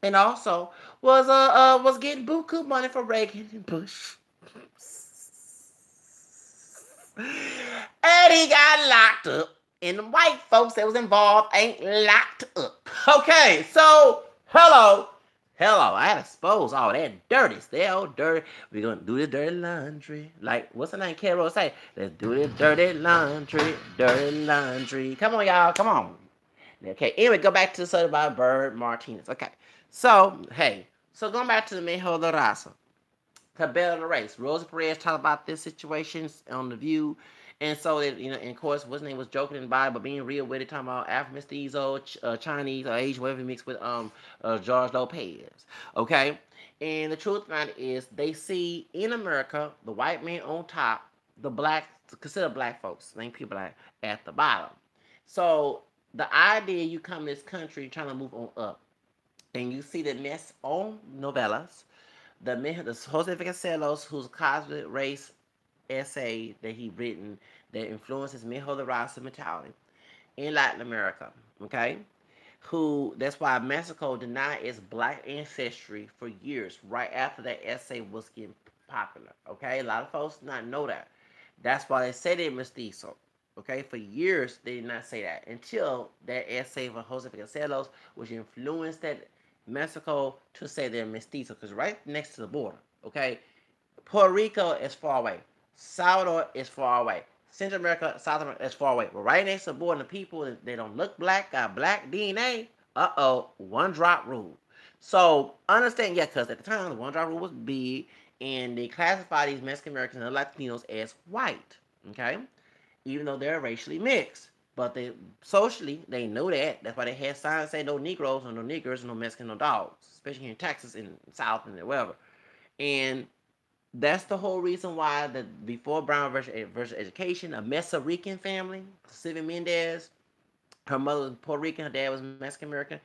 And also was getting buku money for Reagan and Bush. And he got locked up. And the white folks that was involved ain't locked up. Okay, so, hello. I had to expose all that dirty. Stay all dirty. We're going to do this dirty laundry. Like, what's the name Carol say? Let's do this dirty laundry. Dirty laundry. Come on, y'all. Come on. Okay, anyway, go back to the story about Bird Martinez. Okay, so, hey. So, going back to the Mejor de Raza. Cabell of the race. Rosa Perez talked about this situation on The View. And so, you know, and of course, what's his name was joking about it, but being real with it, talking about Afro Mestizo, Chinese, or Asian, whatever mixed with George Lopez. Okay? And the truth about it is, they see in America, the white man on top, the black, consider black folks, name people at the bottom. So, the idea you come to this country trying to move on up, and you see the mess on novellas, the Jose Vasconcelos, whose cosmic race essay that he written that influences Mijo de Raza mentality in Latin America, okay? Who, that's why Mexico denied its black ancestry for years, right after that essay was getting popular, okay? A lot of folks did not know that. That's why they say they're mestizo, okay? For years, they did not say that until that essay from Jose Vasconcelos, which influenced that Mexico to say they're mestizo, because right next to the border, okay? Puerto Rico is far away. Salvador is far away. Central America, South America is far away. But right next to the border, the people, they don't look black, got black DNA. One drop rule. So, understand, yeah, because at the time, the one drop rule was big, and they classify these Mexican Americans and Latinos as white, okay? Even though they're racially mixed. But they socially, they know that. That's why they had signs saying no Negroes, or no niggers, no Mexican, no dogs. Especially here in Texas, in the South, and wherever. And that's the whole reason why before Brown versus Education, a Meso Rican family, Sylvia Mendez, her mother was Puerto Rican, her dad was Mexican American.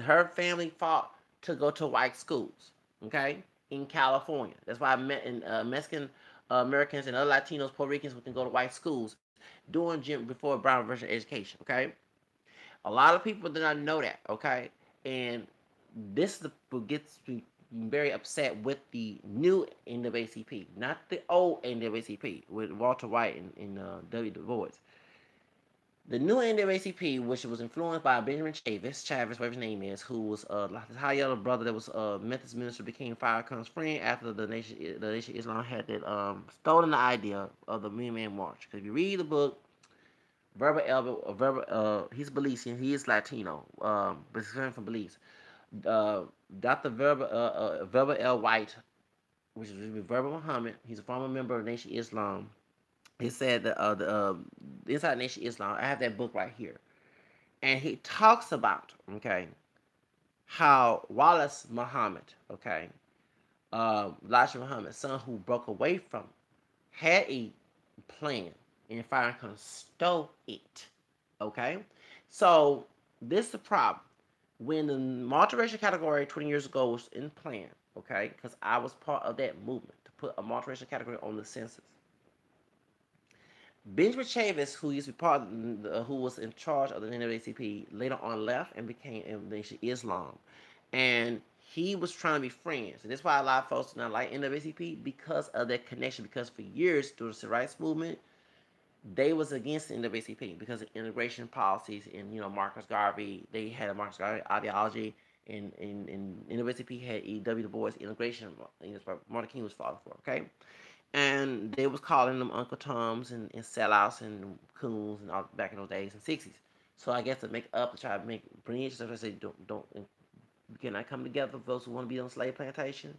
Her family fought to go to white schools, okay, in California. That's why Mexican Americans and other Latinos, Puerto Ricans, can go to white schools before Brown versus Education, okay. A lot of people do not know that, okay, and this is what gets me very upset with the new NAACP, not the old NAACP with Walter White and W. Du Bois. The new NAACP, which was influenced by Benjamin Chavis, whatever his name is, who was his high yellow brother that was Methodist minister, became Farrakhan's friend after the Nation of Islam had that stolen the idea of the Million Man March. Because if you read the book, he's Belizean, he is Latino, but he's from Belize. Dr. Verba L. White, which is Verba Muhammad, he's a former member of Nation of Islam. He said that inside Nation of Islam, I have that book right here, and he talks about, okay, how Wallace Muhammad, okay, Elijah Muhammad's son who broke away from, had a plan, and Farrakhan stole it, okay. So this is the problem. When the multiracial category 20 years ago was in plan, okay, because I was part of that movement to put a multiracial category on the census. Benjamin Chavis, who used to be who was in charge of the NAACP, later on left and became Nation Islam, and he was trying to be friends. And that's why a lot of folks do not like NAACP because of that connection. Because for years through the civil rights movement, they was against the NAACP because of immigration policies and Marcus Garvey. They had a Marcus Garvey ideology, and NAACP had E.W. Du Bois immigration. Martin King was falling for. Okay, and they was calling them Uncle Toms and sellouts and coons and all back in those days in '60s. So I guess to make up to try to make bridge, so they say don't can I come together for those who want to be on slave plantation.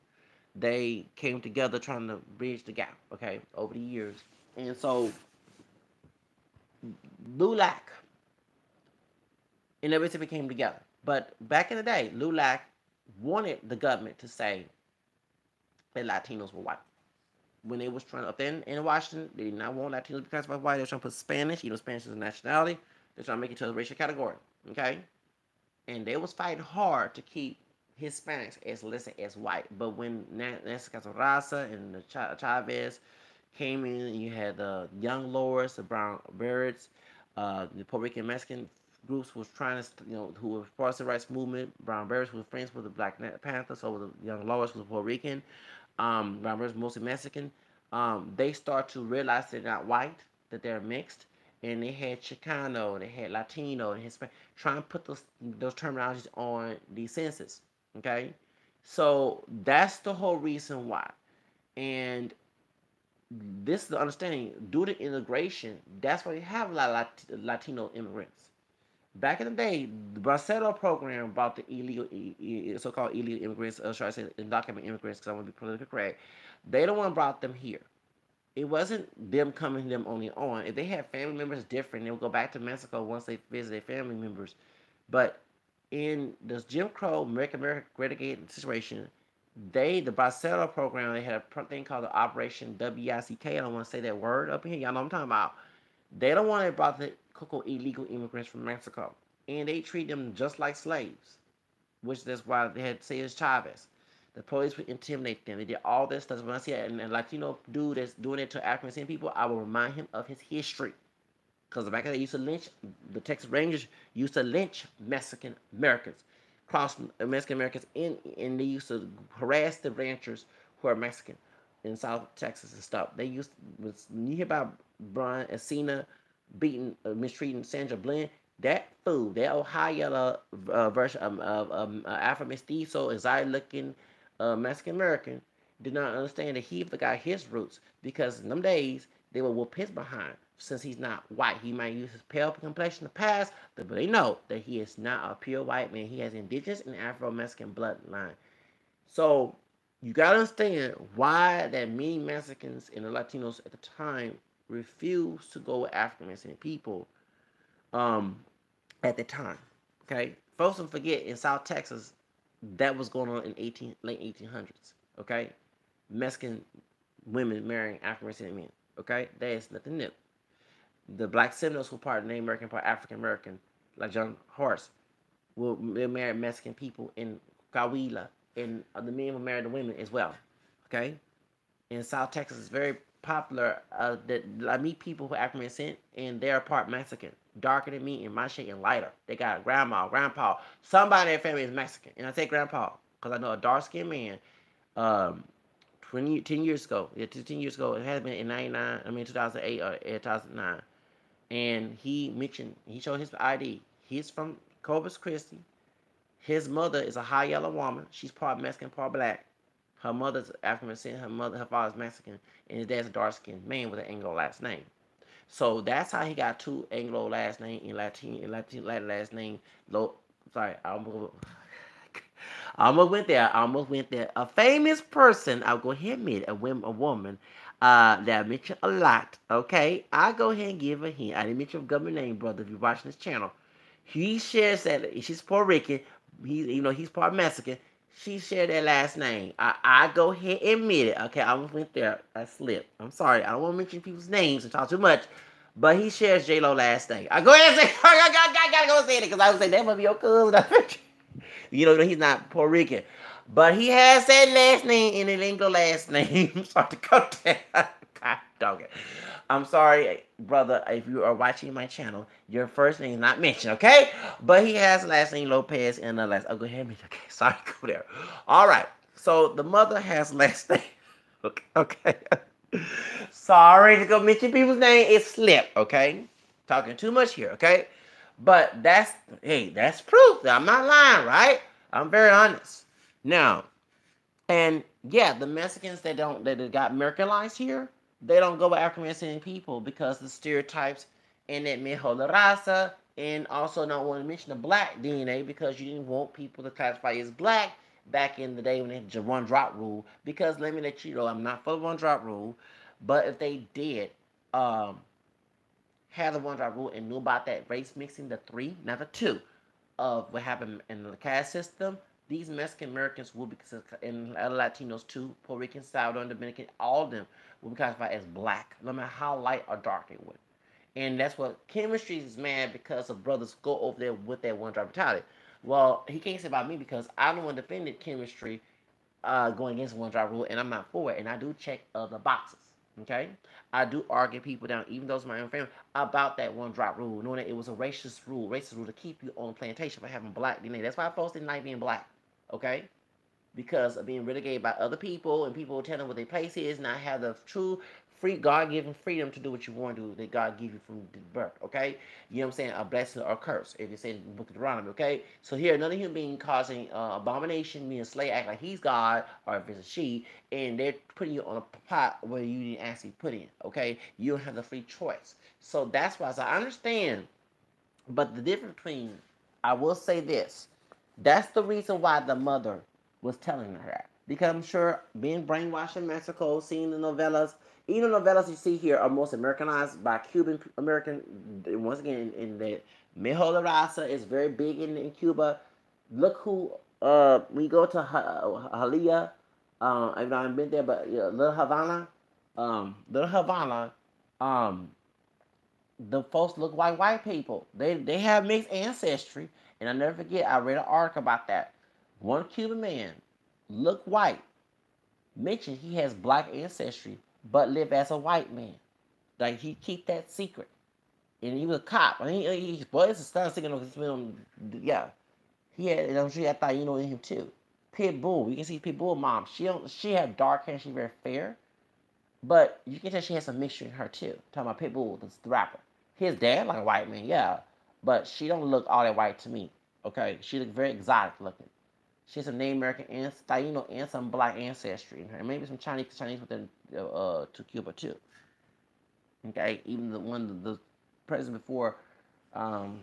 They came together trying to bridge the gap. Okay, over the years, and so LULAC and everything came together. But back in the day, LULAC wanted the government to say that Latinos were white. When they was trying up there in Washington, they did not want Latinos to be classified as white. They were trying to put Spanish, Spanish is a nationality. They're trying to make it to a racial category. Okay? And they was fighting hard to keep Hispanics as listed as white. But when Nancy Casaraza and the Chavez came in, and you had the Young Lords, the Brown Berets, the Puerto Rican Mexican groups was trying to, who were part of the rights movement. Brown Berets were friends with the Black Panthers, so the Young Lords was Puerto Rican. Brown Berets mostly Mexican. They start to realize they're not white, that they're mixed, and they had Chicano, they had Latino, and Hispanic, trying to put those terminologies on the census. Okay, so that's the whole reason why. And this is the understanding. Due to immigration, that's why you have a lot of Latino immigrants. Back in the day, the Bracero program brought the illegal, so-called illegal immigrants, should I say undocumented immigrants, because I want to be politically correct. They the one brought them here. It wasn't them coming to them on their own. If they had family members different, they would go back to Mexico once they visit their family members. But in the Jim Crow, American renegade situation, the Bracero program, they had a thing called the Operation WICK. I don't want to say that word up here. Y'all know what I'm talking about. They don't want to brought the illegal immigrants from Mexico. And they treat them just like slaves. Which that's why they had Cesar Chavez. The police would intimidate them. They did all this stuff. When I see a Latino dude that's doing it to African American people, I will remind him of his history. Because back then they used to lynch, the Texas Rangers used to lynch Mexican Americans, cross Mexican Americans, and they used to harass the ranchers who are Mexican in South Texas and stuff. They used, when you hear about Brian Encina beating, mistreating Sandra Bland, that fool, that Ohio version of Afro Mestizo, exotic looking Mexican American, did not understand that he forgot his roots, because in them days they would whoop his behind. Since he's not white, he might use his pale complexion to pass, but they know that he is not a pure white man. He has indigenous and Afro-Mexican bloodline. So you gotta understand why that many Mexicans and the Latinos at the time refused to go with African American people at the time. Okay, folks don't forget, in South Texas, that was going on in late 1800s. Okay, Mexican women marrying African American men. Okay, that is nothing new. The Black Seminoles, who part Native American, part African American, like John Horace, will marry Mexican people in Coahuila, and the men will marry the women as well. Okay, in South Texas, it's very popular that I meet people who are African American and they're part Mexican, darker than me, and my shade and lighter. They got grandma, grandpa, somebody in their family is Mexican, and I say grandpa because I know a dark skinned man. 10 years ago, 10 years ago, it had been in 2008 or 2009. And he mentioned, he showed his ID. He's from Corpus Christi. His mother is a high yellow woman. She's part Mexican, part black. Her mother's African American. Her father's Mexican, and his dad's a dark-skinned man with an Anglo last name. So that's how he got two Anglo last name and Latin last name. Sorry, I almost went there. A famous person, I'll go ahead and admit, a woman that I mentioned a lot. Okay, I'll go ahead and give a hint. I didn't mention your government name, brother. If you're watching this channel, he shares that she's Puerto Rican. He's part Mexican. She shared that last name. I go ahead and admit it. Okay, I almost went there. I slipped. I'm sorry. I don't want to mention people's names and talk too much. But he shares J-Lo last name. I go ahead and say, I gotta go say it, because I would say that must be your cousin. He's not Puerto Rican. But he has that last name in an Anglo last name. Sorry to cut that. God dog it. I'm sorry, brother, if you are watching my channel, your first name is not mentioned, okay? But he has last name Lopez and the last. Oh, go ahead. Okay, sorry, go there. All right. So the mother has last name. Okay. Sorry to go mention people's name. It slipped, okay? Talking too much here, okay? But that's proof. I'm not lying, right? I'm very honest. Now, and yeah, the Mexicans that got Americanized here, they don't go with African American people because the stereotypes and that mejor la raza, and also not want to mention the black DNA because you didn't want people to classify as black back in the day when they had the one drop rule. Because let me let you know, I'm not for the one drop rule, but if they did um, have the one drop rule and knew about that race mixing, the three, not the two, of what happened in the caste system, these Mexican Americans will be considered, and other Latinos too, Puerto Rican, Salvadoran, Dominican, all of them will be classified as black, no matter how light or dark it was. And that's what chemistry is mad because of brothers go over there with that one drop mentality. Well, he can't say about me because I'm the one defended chemistry going against the one drop rule, and I'm not for it. And I do check the boxes. Okay, I do argue people down, even those in my own family, about that one drop rule, knowing that it was a racist rule to keep you on the plantation for having black DNA. That's why folks didn't like being black. Okay, because of being relegated by other people and people telling what their place is, not have the true free God-given freedom to do what you want to do that God give you from birth, okay? You know what I'm saying? A blessing or a curse, if you say in the book of Deuteronomy, okay? So here, another human being causing abomination, meaning slave, act like he's God, or if it's a she, and they're putting you on a pot where you didn't actually put in, okay? You don't have the free choice. So that's why I understand, but the difference between, I will say this, that's the reason why the mother was telling her that. Because I'm sure being brainwashed in Mexico, seeing the novellas, even the novellas you see here are most Americanized by Cuban American. Once again, in the Mejor la Raza is very big in Cuba. Look who, we go to Jalía, I've not been there, but Little Havana, um, the folks look like white people. They have mixed ancestry, and I never forget. I read an article about that. One Cuban man looked white, mentioned he has black ancestry, but lived as a white man. Like he keep that secret, and he was a cop. I mean, boy, it's a star singer. Yeah, he had. And I'm sure had Taino in him too. Pitbull, you can see Pitbull mom. She had dark hair. She's very fair. But you can tell she has some mixture in her too. Talking about Pitbull, the rapper. His dad like a white man, yeah. But she don't look all that white to me. Okay? She look very exotic looking. She has some Native American and Taino and some black ancestry in her. And maybe some Chinese within to Cuba too. Okay? Even the one the president before um,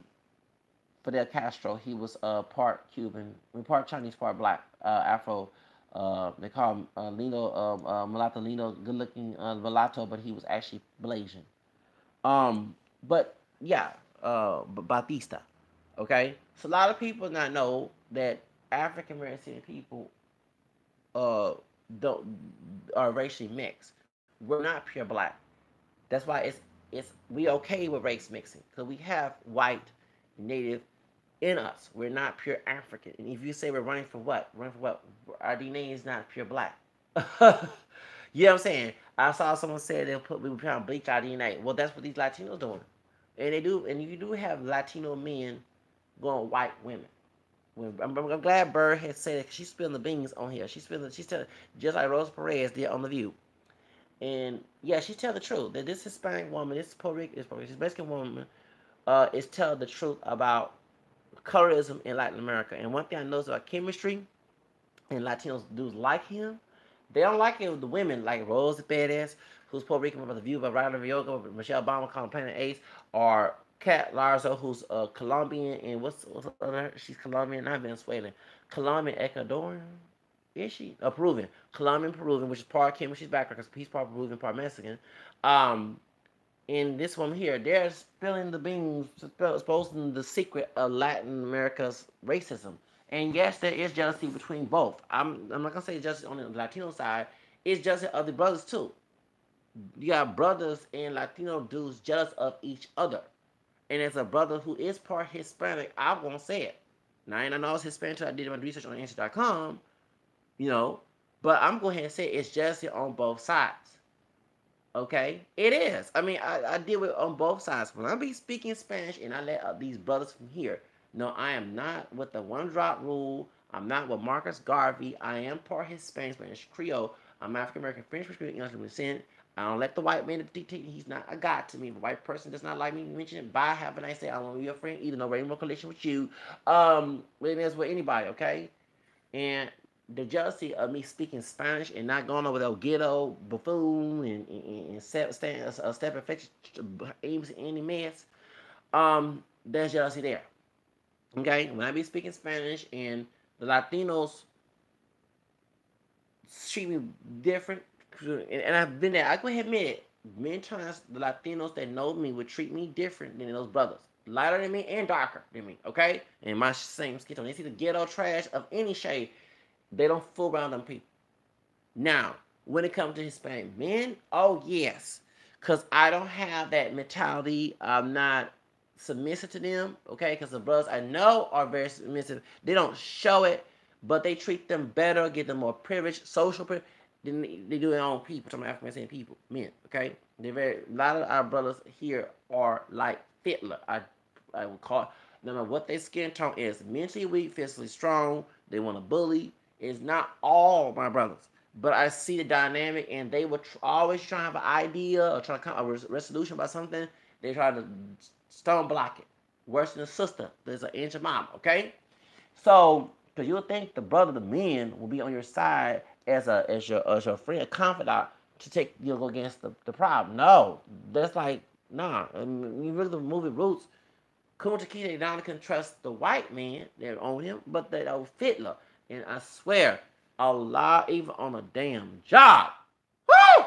Fidel Castro, he was part Cuban, part Chinese, part black, Afro. They call him Lino, Mulatto Lino, good looking mulatto, but he was actually Blasian. But yeah, Batista. Okay, so a lot of people not know that African American people uh don't are racially mixed. We're not pure black. That's why it's we okay with race mixing because we have white, native in us. We're not pure African. And if you say we're running for what? Running for what? Our DNA is not pure black. You know what I'm saying? I saw someone say we were trying to bleach our DNA. Well, that's what these Latinos doing. And they do, and you do have Latino men going white women. I'm glad Bird has said it because she's spilling the beans on here. She's telling, just like Rosa Perez did on The View. And yeah, she tell the truth that this Hispanic woman, this this Mexican woman, is telling the truth about colorism in Latin America. And one thing I noticed about chemistry, and Latinos dudes like him, they don't like him with the women like Rosa Perez, who's Puerto Rican by The View by Ryder Vioga, Michelle Obama calling Planet Ace, or Kat Larzo, who's Colombian, and what's other? She's Colombian, not Venezuelan. Colombian, Ecuadorian. Is she? Peruvian. Colombian, Peruvian, which is part chemistry's background because he's part Peruvian, part Mexican. Um, in this one here, they're spilling the beans, exposing the secret of Latin America's racism. And yes, there is jealousy between both. I'm not gonna say jealousy on the Latino side. It's jealousy of the brothers too. You got brothers and Latino dudes jealous of each other. And as a brother who is part Hispanic, I won't say it. Now, I know it's Hispanic until I did my research on answer.com, you know, but I'm going ahead and say it's jealousy on both sides. Okay, it is. I mean, I deal with it on both sides. When I be speaking Spanish and I let these brothers from here know I am not with the one drop rule. I'm not with Marcus Garvey. I am part Hispanic, Spanish Creole. I'm African American, French, English, descent. I don't let the white man dictate. He's not a god to me. If a white person does not like me, mention it. Bye. Have a nice day. I don't want to be your friend either. No rainbow collection with you. It is with anybody. Okay. And the jealousy of me speaking Spanish and not going over that ghetto buffoon and step infection aims any mess. There's jealousy there. Okay. When I be speaking Spanish and the Latinos treat me different, and I've been there. I go ahead and admit it. Many times, the Latinos that know me would treat me different than those brothers, lighter than me and darker than me. Okay, and my same skin tone. They see the ghetto trash of any shade. They don't fool around them people. Now, when it comes to Hispanic men, oh yes, because I don't have that mentality. I'm not submissive to them, okay? Because the brothers I know are very submissive. They don't show it, but they treat them better, give them more privilege, social privilege, than they do their own people. Some African American people, men, okay? A lot of our brothers here are like Hitler. I would call it, no matter what their skin tone is, mentally weak, physically strong, they want to bully. It's not all my brothers. But I see the dynamic, and they would always try to have an idea or try to come up with a resolution about something. They try to stone block it. Worse than a sister. There's an inch of mama, okay? So, because you'll think the brother, the men, will be on your side as your friend, confidant, to take you go against the problem. No, that's like nah. I mean, you look at the movie Roots. Kunta Kinte not can trust the white man that own him, but that old Fiddler. And I swear, a lot, even on a damn job, woo!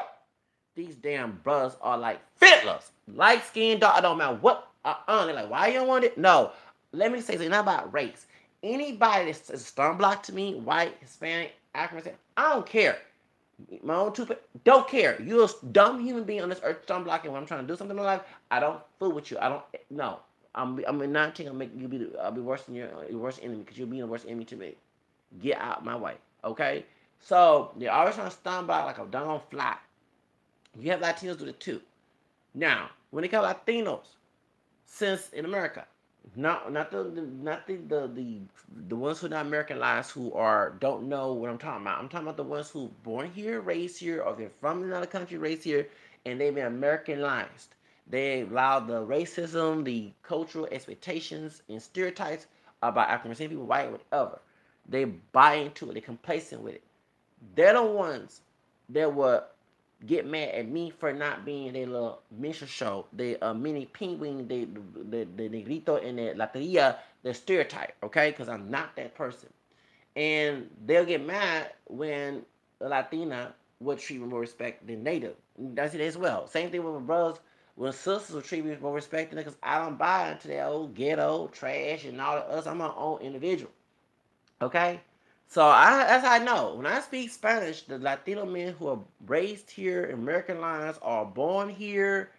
These damn brothers are like fiddlers. Light skinned, dark, I don't matter what. They're like, why you don't want it? No. Let me say something, not about race. Anybody that's a stun block to me, white, Hispanic, African, I don't care. My own two, don't care. You're a dumb human being on this earth, stun blocking when I'm trying to do something in my life. I don't fool with you. I don't, no. I'm in 19, I'll be worse than your worst enemy because you'll be the worst enemy to me. Get out my way, okay? So they're always trying to stun block like a doggone fly. You have Latinos do it too. Now, when it comes to Latinos, since in America, not the ones who are not Americanized who don't know what I'm talking about. I'm talking about the ones who born here, raised here, or they're from another country, raised here, and they've been Americanized. They allow the racism, the cultural expectations, and stereotypes about African American people, white, whatever. They buy into it. They're complacent with it. They're the ones that will get mad at me for not being their little mission show, the mini penguin, the negrito and the lateria, the stereotype, okay? Because I'm not that person. And they'll get mad when a Latina would treat me more respect than they do. That's it as well. Same thing with my brothers. When sisters will treat me with more respect than because I don't buy into that old ghetto trash and all that us. I'm my own individual. Okay? So that's how I know. When I speak Spanish, the Latino men who are raised here, Americanized, are born here,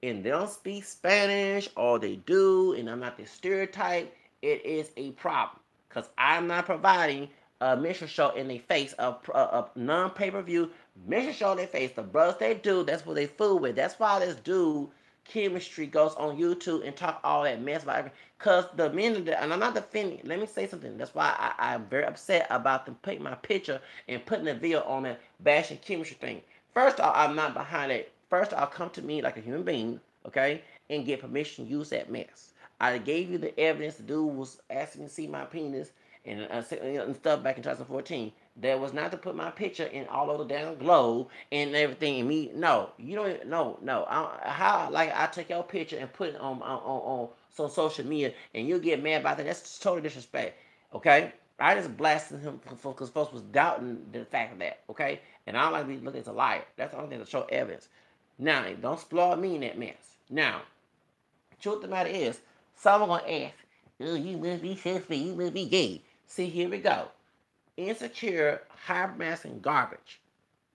and they don't speak Spanish, or they do, and I'm not the stereotype, it is a problem. Because I'm not providing a mission show in their face, a non-pay-per-view mission show in their face. The brothers they do, that's what they fool with. That's why this dude, Chemistry, goes on YouTube and talk all that mess about everything. Because the men, and I'm not defending, let me say something. That's why I'm very upset about them putting my picture and putting a video on that bashing Chemistry thing. First off, I'm not behind it. First, I'll come to me like a human being, okay, and get permission to use that mess. I gave you the evidence. The dude was asking me to see my penis and stuff back in 2014. That was not to put my picture in all over the damn globe and everything. And me, no, you don't, no. How like I take your picture and put it on some social media and you get mad about that? That's totally disrespect. Okay, I just blasted him because folks was doubting the fact of that. Okay, and I don't like to be looked as a liar. That's the only thing to show evidence. Now, don't exploit me in that mess. Now, truth of the matter is, someone gonna ask, "Oh, you must be selfish. You must be gay." See, here we go. Insecure, harassing garbage.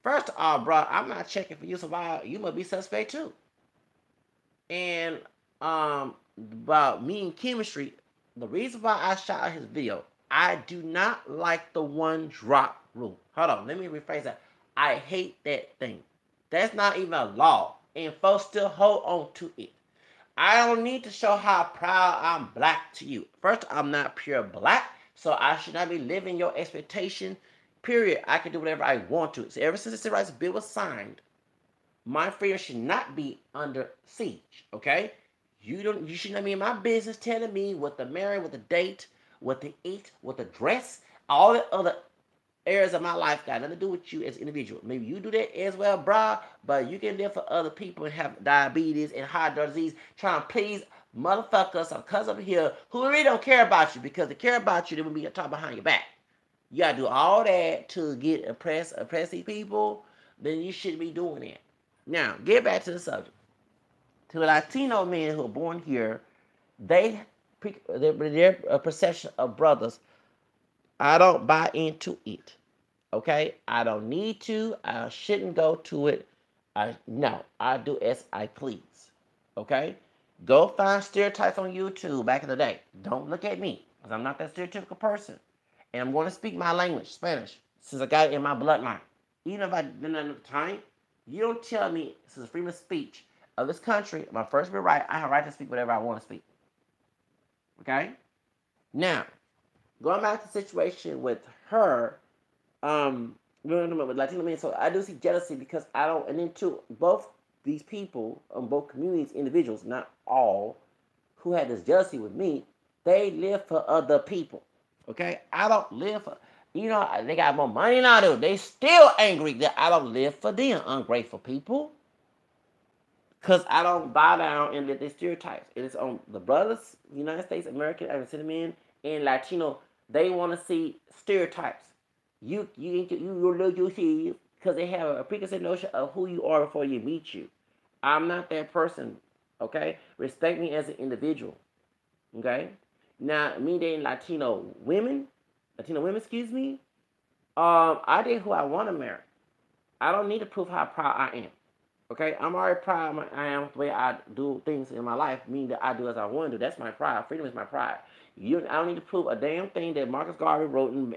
First of all, bro, I'm not checking for you, so why you must be suspect too. And about me and Chemistry, the reason why I shot his video, I do not like the one drop rule. Hold on, let me rephrase that. I hate that thing. That's not even a law, and folks still hold on to it. I don't need to show how proud I'm black to you. First, I'm not pure black. So I should not be living your expectation, period. I can do whatever I want to. So ever since the civil rights bill was signed, My freedom should not be under siege. Okay? You should not be in my business telling me what to marry, what to date, what to eat, what to dress, all the other areas of my life got nothing to do with you as an individual. Maybe you do that as well, brah, but you can live for other people and have diabetes and heart disease trying to please motherfuckers or cuz over here who really don't care about you, because they care about you, they will be talking behind your back. You gotta do all that to get oppress these people, then you shouldn't be doing it. Now, get back to the subject. To Latino men who are born here, they their perception of brothers, I don't buy into it. Okay, I don't need to. I shouldn't go to it. I do as I please. Okay, go find stereotypes on YouTube back in the day. Don't look at me, because I'm not that stereotypical person, and I'm going to speak my language, Spanish, since I got it in my bloodline. Even if I didn't have enough time, you don't tell me, since freedom of speech of this country, my first bill right, I have a right to speak whatever I want to speak. Okay, now going back to the situation with her, with Latino men, so I do see jealousy because I don't, and then too, both these people, both communities, individuals, not all, who had this jealousy with me, they live for other people. Okay, I don't live for, they got more money than I do. They still angry that I don't live for them, ungrateful people. Because I don't bow down and let the stereotypes. It is on the brothers, United States, American, African men, and Latino. They want to see stereotypes. You see, because they have a preconceived notion of who you are before you meet you. I'm not that person. Okay, respect me as an individual. Okay, now me dating Latino women, excuse me. I date who I want to marry. I don't need to prove how proud I am. Okay, I'm already proud I am the way I do things in my life, meaning that I do as I want to do. That's my pride. Freedom is my pride. I don't need to prove a damn thing that Marcus Garvey wrote and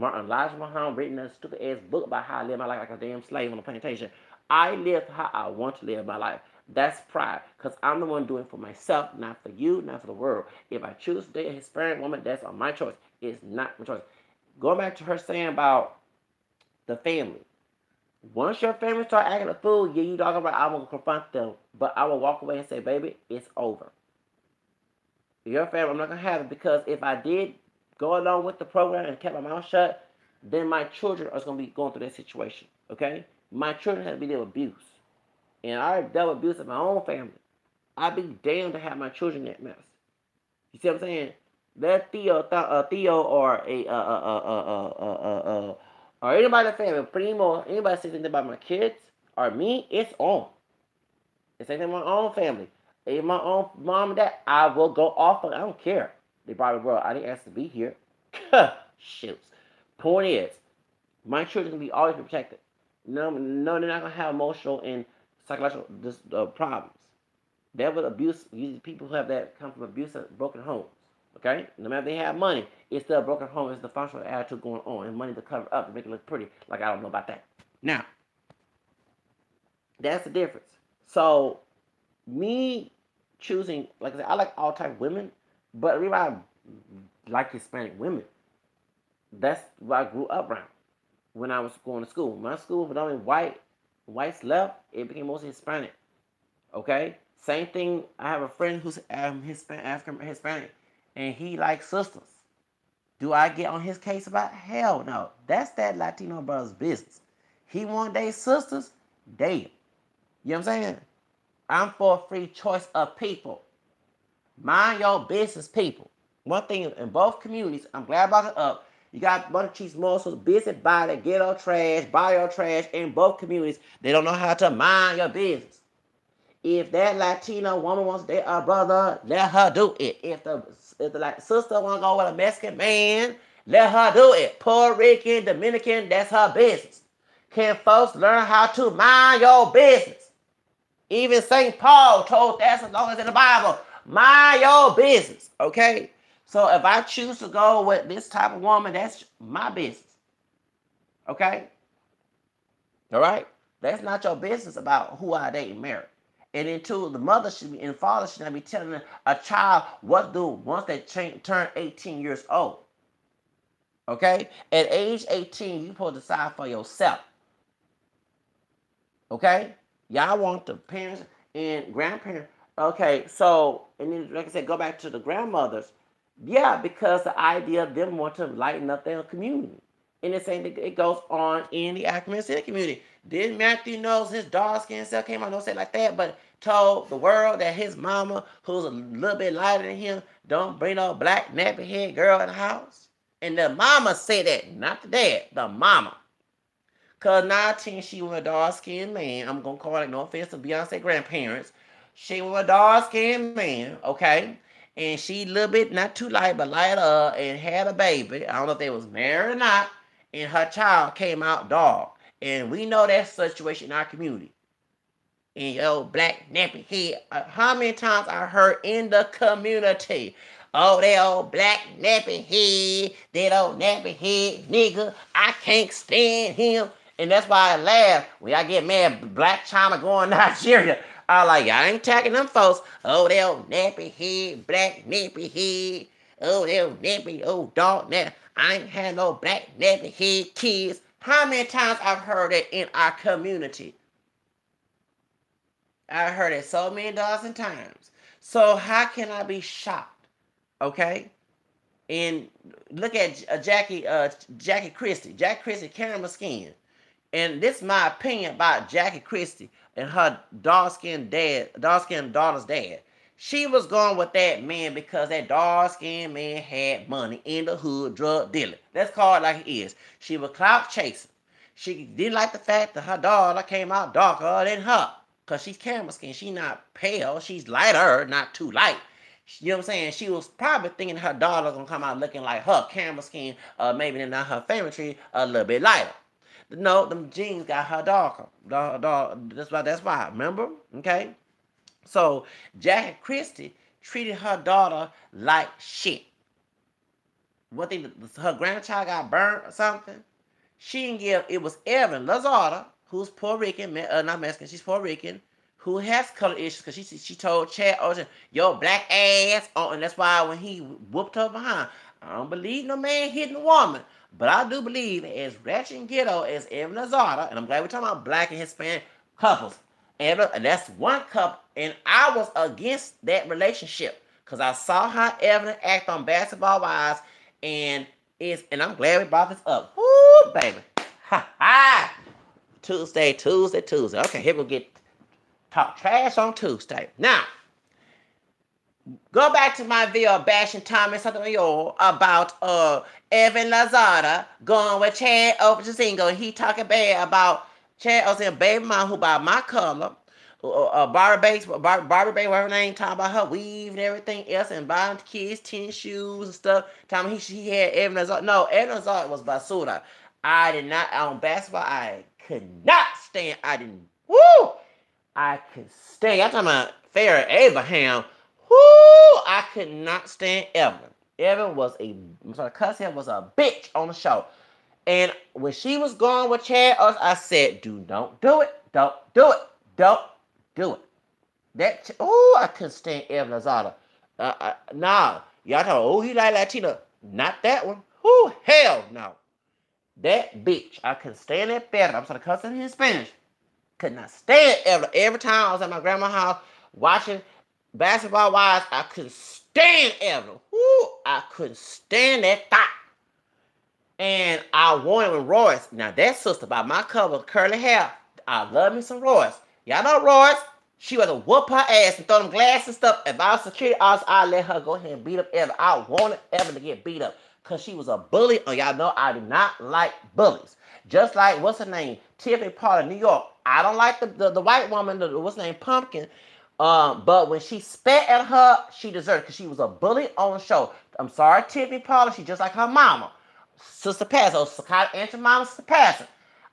Elijah Muhammad written a stupid ass book about how I live my life like a damn slave on a plantation. I live how I want to live my life. That's pride, because I'm the one doing it for myself, not for you, not for the world. If I choose to date a Hispanic woman, that's on my choice. It's not my choice. Going back to her saying about the family. Once your family start acting a fool, yeah, you talking about, I will confront them, but I will walk away and say, baby, it's over. Your family, I'm not gonna have it, because if I did go along with the program and kept my mouth shut, then my children are gonna be going through that situation. Okay, my children have to be dealing with abuse, and I dealt with abuse in my own family. I'd be damned to have my children that mess. You see what I'm saying? That Theo or or anybody in the family, primo, anybody says anything about my kids or me, it's on. It's anything in my own family. In my own mom and dad, I will go off on. I don't care. They probably will. I didn't ask to be here. Shoots. Point is, my children can be always protected. No, they're not gonna have emotional and psychological problems. That was abuse. Usually people who have that come from abusive, broken homes. Okay? No matter if they have money, it's still a broken home. It's the functional attitude going on, and money to cover up to make it look pretty. Like, I don't know about that. Now, that's the difference. So, me choosing, like I said, I like all type of women, but the reason I like Hispanic women, that's what I grew up around when I was going to school. My school was only whites left, it became mostly Hispanic. Okay? Same thing, I have a friend who's African Hispanic, and he likes sisters. Do I get on his case about it? Hell no. That's that Latino brother's business. He want their sisters, damn. You know what I'm saying? I'm for a free choice of people. Mind your business, people. One thing in both communities, I'm glad I brought it up. You got a bunch of cheese muscles, busybody, ghetto trash, bio trash in both communities. They don't know how to mind your business. If that Latino woman wants to date a brother, let her do it. If the sister want to go with a Mexican man, let her do it. Puerto Rican, Dominican, that's her business. Can folks learn how to mind your business? Even St. Paul told that, as long as in the Bible, mind your business. Okay? So if I choose to go with this type of woman, that's my business. Okay? All right? That's not your business about who I date and marry. And then too, the mother should be, and father should not be telling a child what to do once they turn 18 years old. Okay? At age 18, you're supposed to decide for yourself. Okay? Y'all want the parents and grandparents. Okay, so, and then, like I said, go back to the grandmothers. Yeah, because the idea of them want to lighten up their community. And it's saying that it goes on in the African City community. Did Matthew knows his dark skin self came out, don't say it like that, but told the world that his mama, who's a little bit lighter than him, don't bring no black nappy head girl in the house. And the mama said that, not the dad, the mama. Cause 19, she was a dark skinned man. I'm gonna call it, no offense to Beyonce grandparents. She was a dark skinned man, okay? And she a little bit not too light, but lighter, and had a baby. I don't know if they was married or not. And her child came out dark. And we know that situation in our community. And yo, black nappy head. How many times I heard in the community? Oh, that old black nappy head, that old nappy head nigga, I can't stand him. And that's why I laugh when I get mad. Black China going to Nigeria. I like, I ain't attacking them folks. Oh, that old nappy head, black nappy head. Oh, that old nappy, old dog nappy. I ain't had no black nappy head kids. How many times I've heard that in our community? I heard it so many dozen times. So how can I be shocked? Okay? And look at Jackie Christie. Jackie Christie, caramel skin. And this is my opinion about Jackie Christie and her dark-skinned daughter's dad. She was going with that man because that dark-skinned man had money in the hood, drug dealer. Let's call it like it is. She was clout chasing. She didn't like the fact that her daughter came out darker than her. Because she's caramel skin. She's not pale. She's lighter, not too light. You know what I'm saying? She was probably thinking her daughter was going to come out looking like her, caramel skin, maybe not her family tree, a little bit lighter. No, them jeans got her darker. That's why. Remember? Okay? So, Jackie Christie treated her daughter like shit. What her grandchild got burnt or something? She didn't give, it was Evan Lazada, who's Puerto Rican, not Mexican, she's Puerto Rican, who has color issues because she told Chad Ocean, yo, black ass. Oh, and that's why when he whooped her behind, I don't believe no man hitting a woman. But I do believe as ratchet and ghetto as Evan Lazada, and I'm glad we're talking about black and Hispanic couples. And that's one couple, and I was against that relationship because I saw how Evan act on Basketball Wives, and I'm glad we brought this up. Woo, baby. Ha ha. Tuesday. Okay, here we'll get talk trash on Tuesday. Now, go back to my video bashing Thomas Sotomayor about Evan Lazada going with Chad Ochocinco. He talking bad about Chad Ochocinco, baby mom who by my color. Barbara Bates, whatever her name, talking about her weave and everything else, and buying kids tennis shoes and stuff. Talking he had Evan Lazard. No, Evan Lazard was basura. I did not on basketball. I could not stand. I didn't. Woo! I could stand. I'm talking about Farrah Abraham. Woo! I could not stand Evan. Evan was was a bitch on the show. And when she was going with Chad, I said, don't do it. Don't do it. Don't do it. I couldn't stand Evan Lazada. Nah. Y'all talking, he like Latina. Not that one. Whoo, hell no. That bitch. I couldn't stand that better. I'm trying to cuss in his Spanish. Could not stand Evan. Every time I was at my grandma's house watching Basketball Wives, I couldn't stand Evan. Whoo, I couldn't stand that thought. And I wanted with Royce. Now that sister by my cover, curly hair. I love me some Royce. Y'all know Royce. She was to whoop her ass and throw them glasses and stuff. If I was security officer, I'd let her go ahead and beat up Evan. I wanted Evan to get beat up because she was a bully. Oh, y'all know I do not like bullies. Just like, what's her name? Tiffany Pollard, New York. I don't like the white woman, what's her name? Pumpkin. But when she spat at her, she deserved it because she was a bully on the show. I'm sorry, Tiffany Pollard. She's just like her mama. Sister Passer. Sakata Aunt your mama, Sister Passer.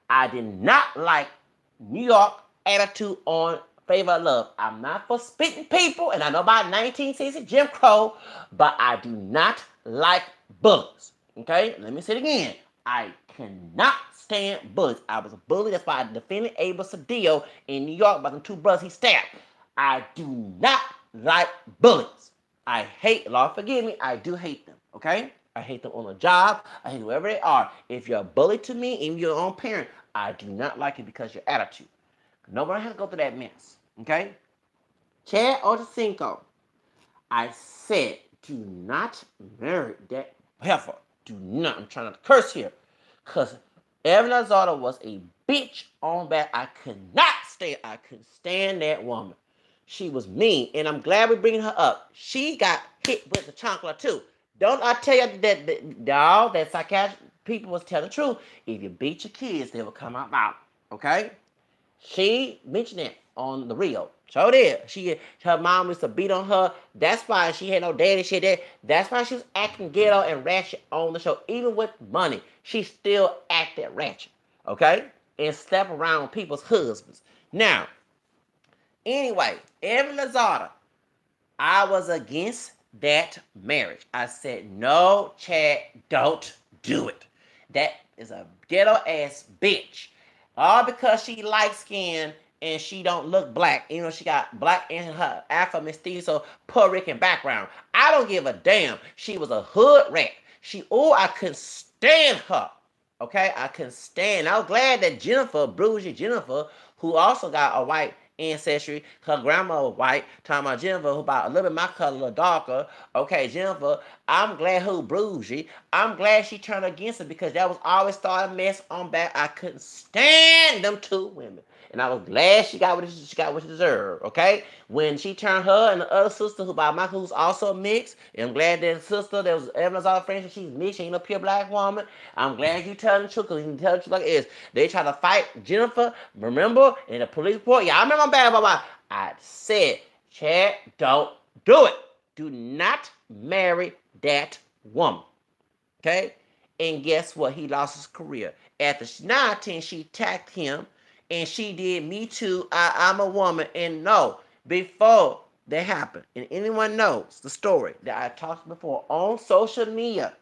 I did not like New York attitude on Favor of Love. I'm not for spitting people, and I know about 1960 Jim Crow, but I do not like bullies. Okay? Let me say it again. I cannot stand bullies. I was a bully. That's why I defended Abel Cedillo in New York by the two brothers he stabbed. I do not like bullies. I hate, Lord forgive me, I do hate them. Okay? I hate them on the job. I hate whoever they are. If you're a bully to me, even your own parent, I do not like it because of your attitude. Nobody has to go through that mess. Okay? Chad Ochocinco, I said, do not marry that heifer. Do not. I'm trying to curse here. Because Evelyn Lozada was a bitch on back. I couldn't stand that woman. She was mean. And I'm glad we're bringing her up. She got hit with the chancla too. Don't I tell you that psychiatric people was telling the truth. If you beat your kids, they will come out. Okay? She mentioned it on the Rio. So did. Her mom used to beat on her. That's why she had no daddy shit there. That's why she was acting ghetto and ratchet on the show. Even with money, she still acted ratchet. Okay? And step around people's husbands. Now, anyway, Evelyn Lozada, I was against that marriage. I said, no, Chad, don't do it. That is a ghetto ass bitch. All because she light skinned and she don't look black. You know, she got black in her Afro mestizo Puerto Rican background. I don't give a damn. She was a hood rat. I couldn't stand her. Okay, I couldn't stand. I was glad that Bougie Jennifer, who also got a white ancestry, her grandma was white, talking about Jennifer, who about a little bit my color, a little darker. Okay, Jennifer, I'm glad who Bougie. I'm glad she turned against it because that was always starting a mess on back. I couldn't stand them two women. And I was glad she got what she deserved, okay? When she turned her and the other sister, who's also mixed, and I'm glad that sister, that was Evelyn's other friend, she's mixed, she ain't no pure black woman. I'm glad you telling the truth, because you can tell the truth like it is. They try to fight Jennifer, remember, in the police report? Yeah, I remember I'm bad about it. I said, Chad, don't do it. Do not marry that woman, okay? And guess what? He lost his career. After 19, she attacked him, and she did Me Too, I'm a woman. And no, before that happened, and anyone knows the story that I talked before on social media,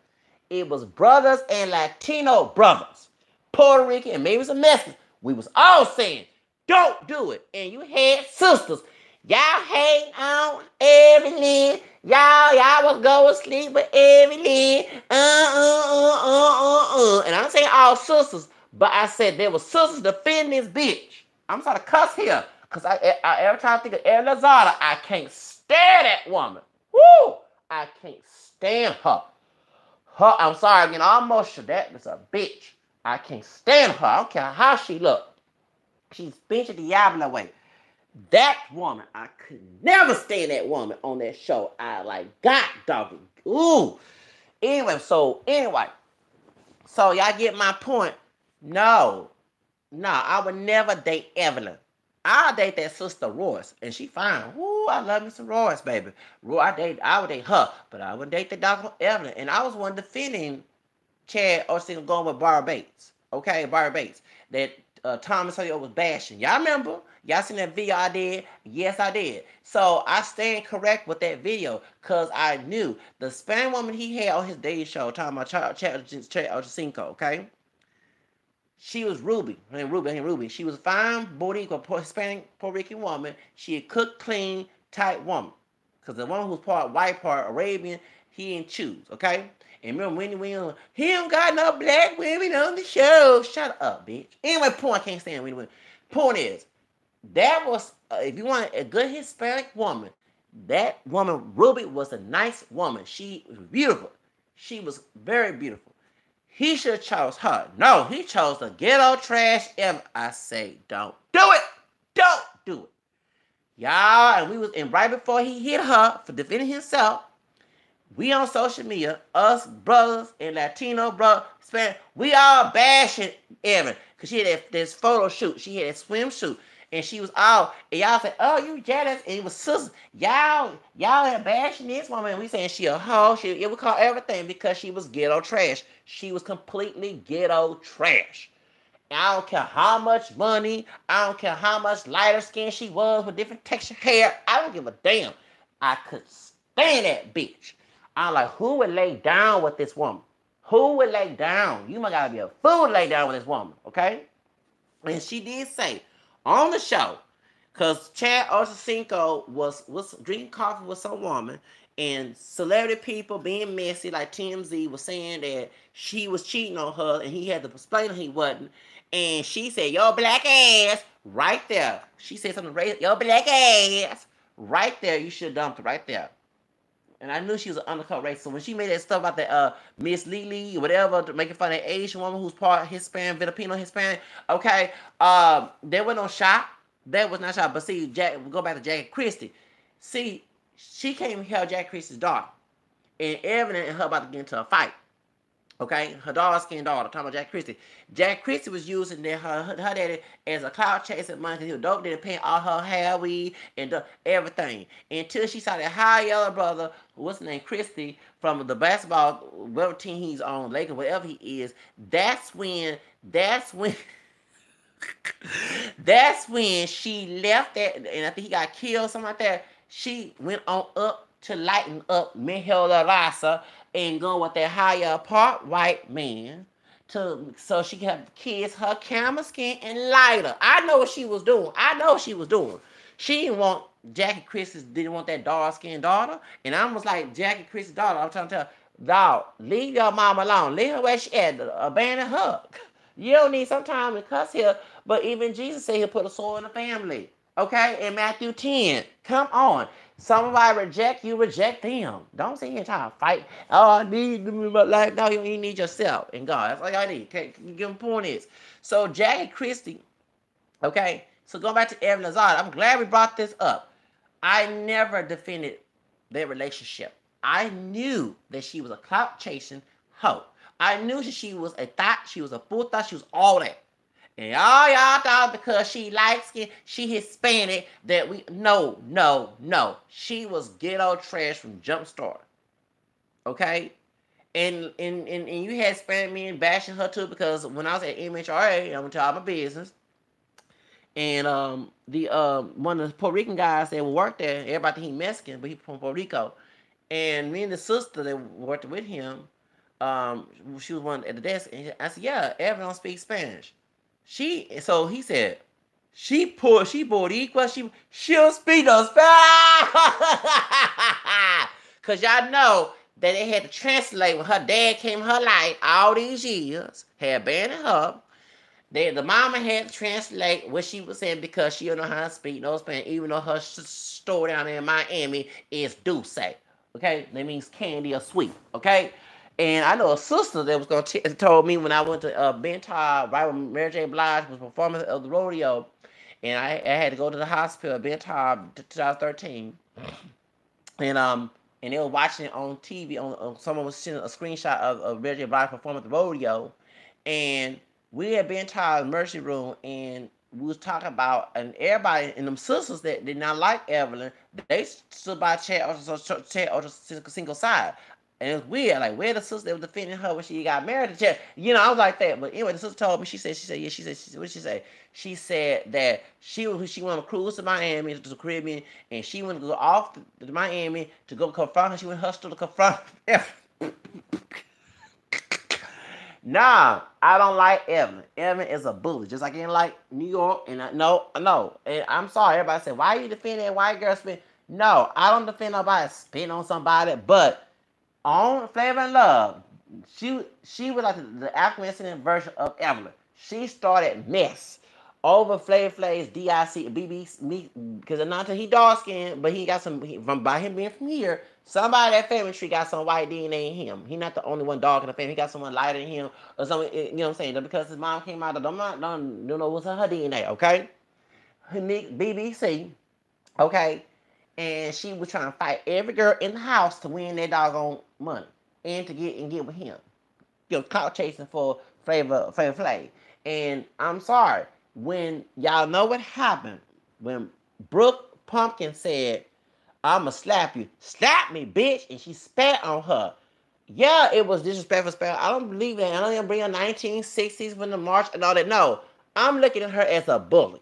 it was brothers and Latino brothers, Puerto Rican, and maybe some Mexican. We was all saying, don't do it. And you had sisters. Y'all hate on Evelyn. Y'all was going to sleep with Evelyn. And I'm saying all sisters, but I said there were sisters defending this bitch. I'm trying to cuss here. Because I every time I think of Evelyn Lozada, I can't stand that woman. Woo! I can't stand her. I'm sorry, I'm getting all emotional. That is a bitch. I can't stand her. I don't care how she look. She's pinche diablo way. That woman, I could never stand that woman on that show. I like, God doggy. Ooh. So y'all get my point. No, I would never date Evelyn. I'll date that sister Royce, and she fine. Ooh, I love me some Royce, baby. I would date her, but I would date the dog Evelyn. And I was one defending Chad Ochocinco going with Barry Bates. Okay, Barry Bates. That Thomas Hoyo was bashing. Y'all remember? Y'all seen that video I did? Yes, I did. So I stand correct with that video because I knew the Spanish woman he had on his day show talking about Chad Ochocinco, okay? She was Ruby. Her name Ruby. She was a fine, Boricua, Hispanic, Puerto Rican woman. She a cook, clean, type woman. Because the one who's part white, part Arabian, he didn't choose, okay? And remember, when he don't got no black women on the show. Shut up, bitch. Anyway, point, I can't stand women. Point is, that was, if you want a good Hispanic woman, that woman, Ruby, was a nice woman. She was beautiful. She was very beautiful. He should have chose her. No, he chose the ghetto trash ever. I say, don't do it. Don't do it. Y'all, and right before he hit her for defending himself, we on social media, us brothers and Latino brothers, we all bashing Evan. Because she had this photo shoot. She had a swimsuit. And she was all, and y'all said, oh, you jealous. And it was sisters. Y'all are bashing this woman. And we saying she a hoe. It would call everything because she was ghetto trash. She was completely ghetto trash. And I don't care how much money. I don't care how much lighter skin she was with different texture hair. I don't give a damn. I could stand that bitch. I'm like, who would lay down with this woman? Who would lay down? You might gotta be a fool to lay down with this woman, okay? And she did say on the show, because Chad Ochocinco was drinking coffee with some woman, and celebrity people being messy, like TMZ was saying that she was cheating on her, and he had to explain he wasn't. And she said, "Your black ass," right there. She said something racist. "Your black ass," right there. You should have dumped it right there. And I knew she was an undercover racist. So when she made that stuff about that Miss Lily or whatever, making fun of the Asian woman who's part Hispanic, Filipino Hispanic, okay, there was no shot. That was not shot. But see, go back to Jackie Christie. See, she came and held Jackie Christie's daughter, and Evan and her about to get into a fight. Okay, her dark-skinned daughter, talking about Jack Christie. Jack Christie was using her daddy as a cloud chasing money because he was dope, did paying all her hair, weed, and everything. Until she saw that high yellow brother, what's his name, Christie, from the basketball, whatever team he's on, Lakers, whatever he is. That's when, that's when she left that, and I think he got killed, something like that. She went on up to lighten up Miguel Larasa and going with that higher part white man so she can kiss her camera skin and lighter. I know what she was doing. She didn't want Jackie Christie's didn't want that dark skinned daughter. And I was like Jackie Christie's daughter. I'm trying to tell her, dog, leave your mama alone. Leave her where she at. Abandon her. You don't need some time to cuss here. But even Jesus said he'll put a sword in the family. Okay? In Matthew 10. Come on. Somebody reject you, reject them. Don't sit here and try to fight. Oh, I need them in my life. No, you need yourself and God. That's all y'all need. Okay, give them point is. So Jackie Christie, okay. So going back to Evan Lazard, I'm glad we brought this up. I never defended their relationship. I knew that she was a clout chasing hoe. I knew that she was a thought, she was a full thought, she was all that. And all y'all thought because she light skin, she Hispanic, that we no. She was ghetto trash from jump start. Okay? And you had Hispanic men bashing her too because when I was at MHRA, I'm gonna tell my business. And the one of the Puerto Rican guys that worked there, everybody think he Mexican, but he from Puerto Rico. And me and the sister that worked with him, she was one at the desk, and I said, "Yeah, Evan don't speak Spanish." So he said, she Boricua, she'll speak no Spanish. Cause y'all know that they had to translate when her dad came in her life all these years, had abandoned her. The mama had to translate what she was saying because she don't know how to speak no Spanish, even though her store down there in Miami is dulce. Okay? That means candy or sweet. Okay? And I know a sister that was going to told me when I went to Bentar, right when Mary J. Blige was performing of the rodeo, and I had to go to the hospital at Bentar 2013, and they were watching it on TV. Someone was sending a screenshot of Mary J. Blige performing at the rodeo, and we had Bentar's emergency room, and we was talking about, and everybody and them sisters that did not like Evelyn, they stood by chair or single side. And it was weird, like where the sister that was defending her when she got married to I was like that. But anyway, the sister told me, she said, what did she say? She said that she wanted to cruise to Miami, to the Caribbean, and she wanted to go off to Miami to go confront her. She went hustle to confront her. Nah, I don't like Evelyn. Evelyn is a bully, just like I didn't like New York. And no. And I'm sorry, everybody said, why you defend that white girl spin? No, I don't defend nobody spin on somebody, but on Flavor and Love, she was like the African version of Evelyn. She started mess over Flavor Flav's DIC, BB, me, because not he dark skinned, but he got some, by him being from here, somebody at Family Tree got some white DNA in him. He not the only one dark in the family. He got someone lighter than him, or something, you know what I'm saying? Just because his mom came out, don't know what's her DNA, okay? BBC, okay? And she was trying to fight every girl in the house to win that doggone money and to get with him. Clout chasing for Flavor Flav. And I'm sorry, when y'all know what happened, when Brooke Pumpkin said, "I'ma slap you," slap me, bitch, and she spat on her. Yeah, it was disrespectful. I don't believe that. I don't even bring up 1960s when the march and all that. No, I'm looking at her as a bully.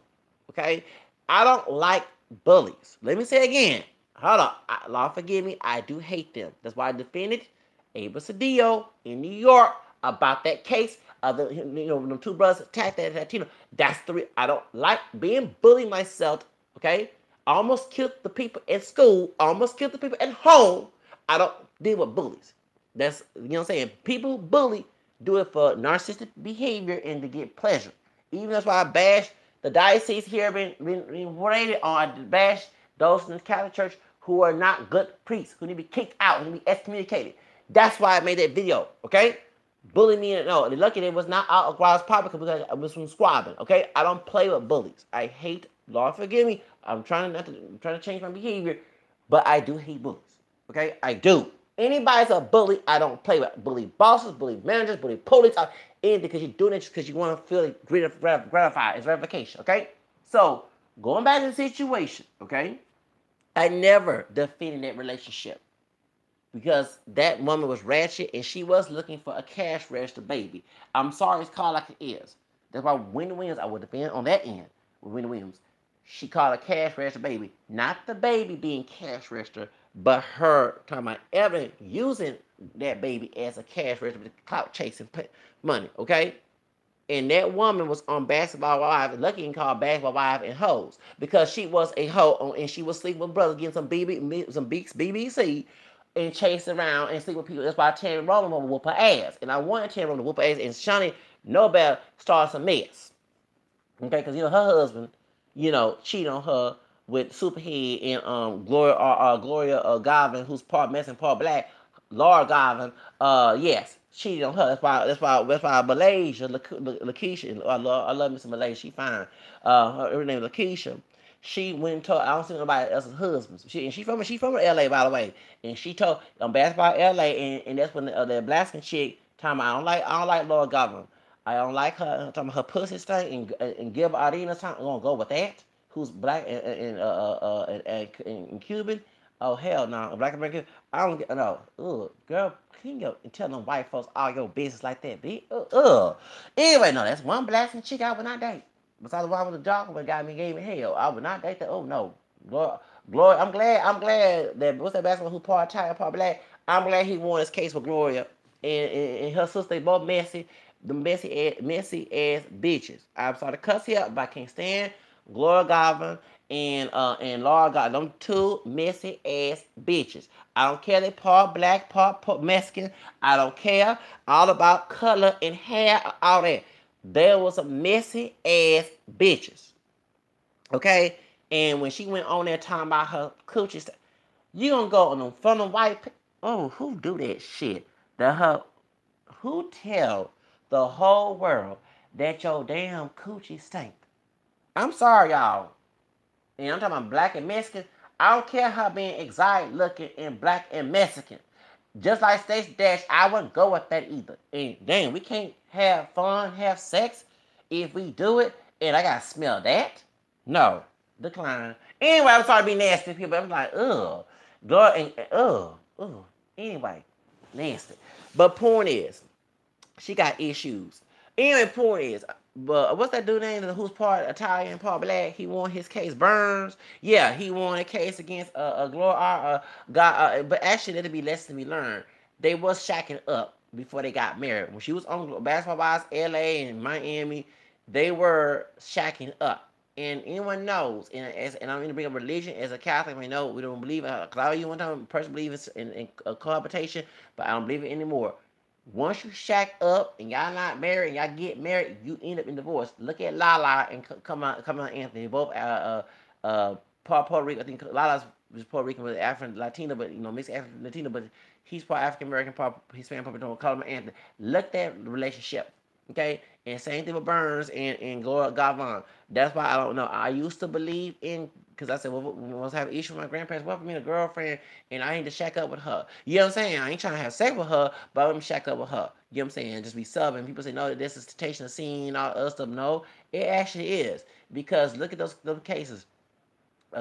Okay, I don't like bullies. Let me say it again. Hold on. Lord forgive me. I do hate them. That's why I defended Abel Cedillo in New York about that case of them two brothers attacked that Latino. That's I don't like being bullied myself. Okay, I almost killed the people at school. I almost killed the people at home. I don't deal with bullies. That's what I'm saying. People who bully do it for narcissistic behavior and to get pleasure. Even that's why I bash the diocese here been rated on. I bash those in the Catholic Church who are not good priests, who need to be kicked out, who need to be excommunicated. That's why I made that video, okay? Bully me, no, they're lucky it was not out of public because I was from squabbing, okay? I don't play with bullies. I hate, Lord forgive me, I'm trying to change my behavior, but I do hate bullies, okay? I do. Anybody's a bully, I don't play with. Bully bosses, bully managers, bully police, anything, because you're doing it just because you want to feel gratified. It's gratification, okay? So, going back to the situation, okay? I never defended that relationship because that woman was ratchet and she was looking for a cash register baby. I'm sorry it's called like it is. That's why Wendy Williams, I would defend on that end with Wendy Williams. She called a cash register baby. Not the baby being cash register, but her talking about Evan using that baby as a cash register with clout chasing money, okay? And that woman was on Basketball Wives, lucky and called Basketball Wives and Hoes, because she was a hoe and she was sleeping with brothers, getting some BBC, and chase around and sleep with people. That's why Tammy Rowland will whoop her ass. And I wanted Tammy Rowland to whoop her ass, and Shawnee Nobel started some mess. Okay, because her husband, cheated on her with Superhead and Gloria Garvin, who's part Mexican, part black. Laura Garvin, yes, cheated on her. That's why Malaysia, Lakeisha, I love Miss Malaysia. She fine. Her name is Lakeisha. She went and told, I don't see nobody else's husbands. She from LA, by the way. And she told on Basketball LA, and that's when the Blaskin chick told me I don't like Laura Garvin. I don't like her. Talking about her pussy stink and Gilbert Arenas. I'm gonna go with that. Who's black and Cuban? Oh hell no, Black American. I don't get no. Ugh, girl, can you go and tell them white folks all your business like that, bitch? Anyway, no, that's one Blaskin chick I would not date. Besides the one with the dog, but got me gave me hell. I would not date that. Oh no, Gloria. I'm glad that what's that basketball who part Thai, part black. I'm glad he won his case with Gloria and her sister. They both messy. The messy ass bitches. I'm sorry to cuss here, but I can't stand Gloria Garvin and Laura Garvin. Them two messy ass bitches. I don't care they part black, part Mexican. I don't care. All about color and hair, all that. There was some messy ass bitches. Okay? And when she went on there talking about her coochie stuff, you gonna go on them front of white people. Oh, who do that shit? Who tell the whole world that your damn coochie stink? I'm sorry, y'all. And I'm talking about black and Mexican. I don't care how being exotic looking and black and Mexican. Just like Stacey Dash, I wouldn't go with that either. And damn, we can't have fun, have sex if we do it, and I gotta smell that? No. Decline. Anyway, I'm sorry to be nasty to people. I'm like, ugh. Anyway, nasty. But point is, she got issues. Anyway, point is, but what's that dude name who's part Italian, part black? He won his case. Burns. Yeah, he won a case against Gloria. But actually, that'll be lesson to be learned. They was shacking up before they got married. When she was on Basketball Wives, LA and Miami, they were shacking up. And anyone knows, and I'm going to bring up religion as a Catholic. We know we don't believe. Cause you one time personally believe in cohabitation, but I don't believe it anymore. Once you shack up and y'all not married and y'all get married, you end up in divorce. Look at Lala and come on Anthony. Both part Puerto Rico. I think Lala's was Puerto Rican with African Latina, but mixed African Latina, but he's part African American, part Hispanic, part Puerto Rican. Call him Anthony. Look at that relationship. Okay? And same thing with Burns and Gloria Gavon. That's why I don't know. I used to believe in, because I said, well, when I was having an issue with my grandparents, well, for me, a girlfriend, and I need to shack up with her. You know what I'm saying? I ain't trying to have sex with her, but I'm shack up with her. You know what I'm saying? Just be subbing. People say, no, this is temptation of scene, all other stuff. No, it actually is. Because look at those cases.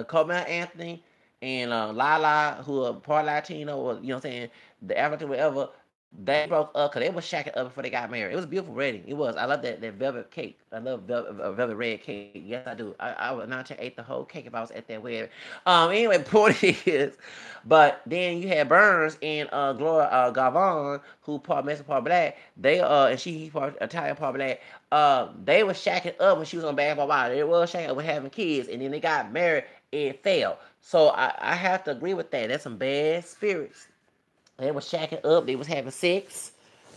Carmel Anthony and Lala, who are part Latino, or, you know what I'm saying, the African, whatever, they broke up because they were shacking up before they got married. It was a beautiful wedding. It was. I love that velvet cake. I love velvet red cake. Yes, I do. I would not ate the whole cake if I was at that wedding. Anyway, point is, but then you had Burns and Gloria Gavon, who part Mexican, part black. They and he part Italian, part black. They were shacking up when she was on Basketball Wives. They were shacking up with having kids, and then they got married. It failed. So I have to agree with that. That's some bad spirits. They was shacking up. They was having sex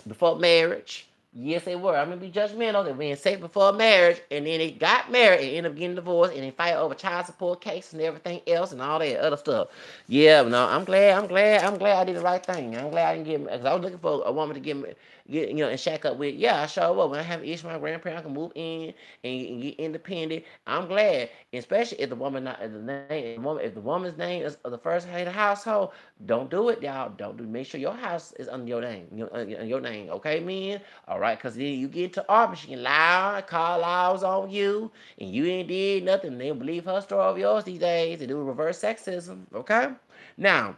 before marriage. Yes, they were. I'm gonna be judgmental. They were being safe before marriage, and then they got married and ended up getting divorced, and they fight over child support cases and everything else and all that other stuff. Yeah, no, I'm glad I did the right thing. I'm glad I didn't get because I was looking for a woman to get and shack up with. Yeah, I sure will. When I have issues with my grandparents, I can move in and get independent. I'm glad, especially if the woman not if the name if the woman's name is the first head of the household. Don't do it, y'all. Don't do. Make sure your house is under your name. Your name, okay, men. All right, because then you get to Aubrey, she can lie, call lies on you, and you ain't did nothing. They don't believe her story of yours these days. They do reverse sexism. Okay, now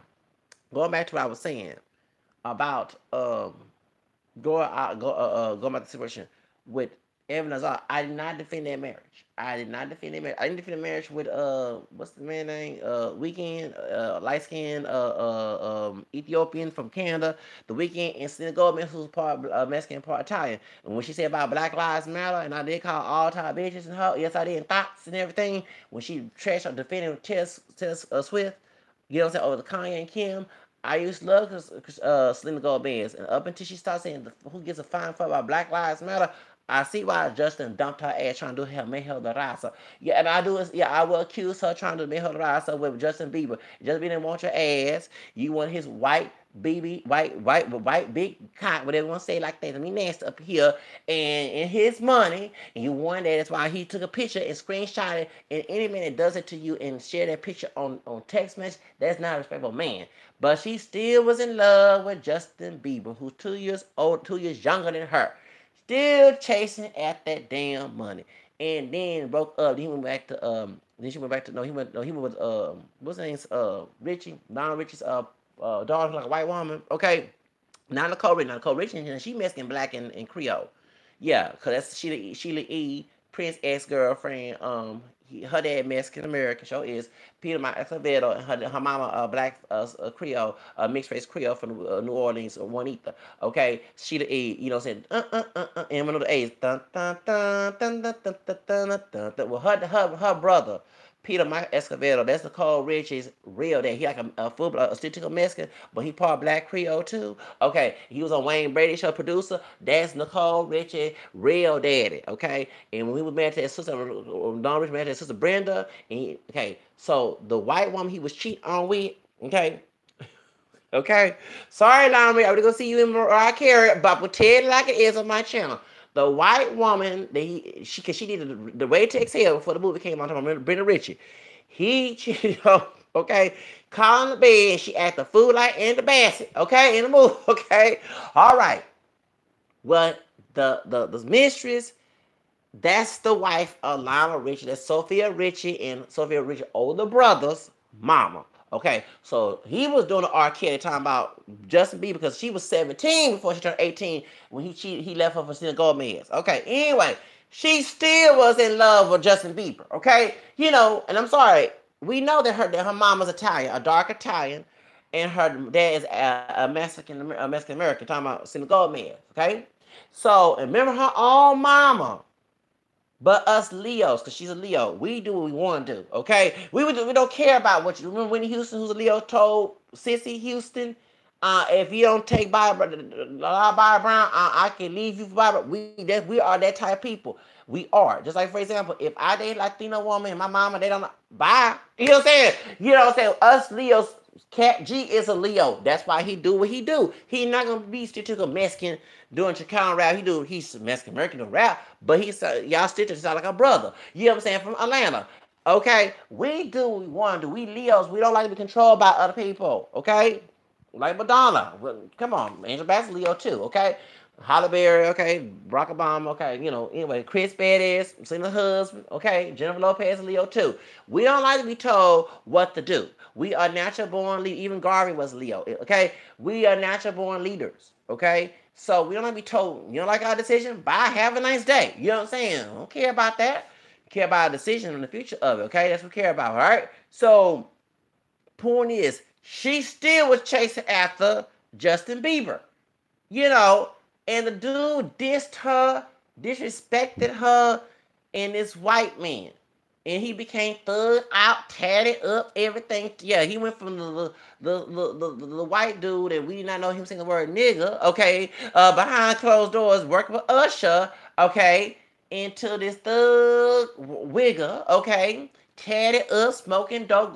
going back to what I was saying about going back to the situation with Evan Azar. I did not defend that marriage. I did not defend that marriage. I didn't defend the marriage with what's the man name? Weekend, light skinned Ethiopian from Canada. The Weekend and Selena Gomez, who's part Mexican, part Italian. And when she said about Black Lives Matter, and I did call all type bitches and her, yes I did, and thoughts and everything. When she trashed her defending Tess Swift, you know what I'm saying, over the Kanye and Kim. I used to love Selena Gomez, and up until she started saying who gives a fine fuck about Black Lives Matter, I see why Justin dumped her ass trying to do her make her the raza. Yeah, and I will accuse her trying to make her the raza with Justin Bieber. Justin Bieber didn't want your ass. You want his white baby, white big cock, whatever you want to say like that. I mean nasty up here, and his money, and you won that. That's why he took a picture and screenshot it. And any man that does it to you and share that picture on text message, that's not a respectful man. But she still was in love with Justin Bieber, who's 2 years old, 2 years younger than her. Still chasing at that damn money. And then broke up. He went back to then she went back to he went with what's his name? Richie, Donald Richie's daughter, like a white woman. Okay. Not Nicole Richie, she Mexican, black, and Creole. Yeah, cause that's Sheila E. Prince ex girlfriend. Her dad Mexican American. Show is Peter Acevedo, and her mama black Creole, mixed race Creole from New Orleans, Juanita. Okay, Sheila E. You know what I'm saying? And one of the A's. Dun dun dun dun dun dun dun dun dun dun. Well, her brother. Peter Mike Escovedo, that's Nicole Richie's real dad. He like a full a statistical Mexican, but he part black Creole too. Okay, he was on Wayne Brady show producer. That's Nicole Richie real daddy. Okay, and when we were married to his sister, Don Rich married to his sister Brenda. Okay, so the white woman he was cheating on with. Okay, okay. Sorry, Lomri. I'm gonna see you in Mariah Carey, but pretend like it is on my channel. The white woman that she needed the way to exhale before the movie came on. I remember Brenda Ritchie. He cheated on, okay, calling the bed. She acted fool like in the basket, okay, in the movie, okay. All right. Well, the mistress, that's the wife of Lionel Richie. That's Sophia Richie and Sophia Richie older brother's mama. Okay, so he was doing the R. Kelly talking about Justin Bieber because she was 17 before she turned 18 when he left her for Selena Gomez. Okay, anyway, she still was in love with Justin Bieber. Okay, you know, and I'm sorry, we know that her mom was Italian, a dark Italian, and her dad is a Mexican American. Talking about Selena Gomez. Okay, so remember her own mama. But us Leos, because she's a Leo, we do what we want to do, okay? We don't care about what you... Remember Whitney Houston, who's a Leo, told Sissy Houston, if you don't take Bobby Brown, I can leave you for Bobby. We are that type of people. We are. Just like, for example, if I date a Latino woman and my mama, they don't... Bye. You know what I'm saying? You know what I'm saying? Us Leos... Cat G is a Leo. That's why he do what he do. He not gonna be statistical Mexican doing Chicano rap. He's Mexican American rap, but he's y'all stitches sound like a brother. You know what I'm saying? From Atlanta. Okay, we do what we want to do. We Leos. We don't like to be controlled by other people. Okay, like Madonna. Well, come on, Angel Bassett Leo too. Okay. Halle Berry, okay, Barack Obama, okay, you know, anyway, Chris Bettis, Selena husband, okay, Jennifer Lopez, Leo too. We don't like to be told what to do. We are natural born leaders. Even Garvey was Leo, okay? We are natural born leaders, okay? So we don't like to be told, you don't like our decision? Bye, have a nice day. You know what I'm saying? I don't care about that. I care about our decision and the future of it, okay? That's what we care about, all right? So, point is, she still was chasing after Justin Bieber, you know, and the dude dissed her, disrespected her, and this white man. and he became thugged out, tatted up, everything. Yeah, he went from the white dude that we did not know him saying the word nigga, okay, behind closed doors, working for Usher, okay, into this thug wigger, okay, tatted up, smoking dope,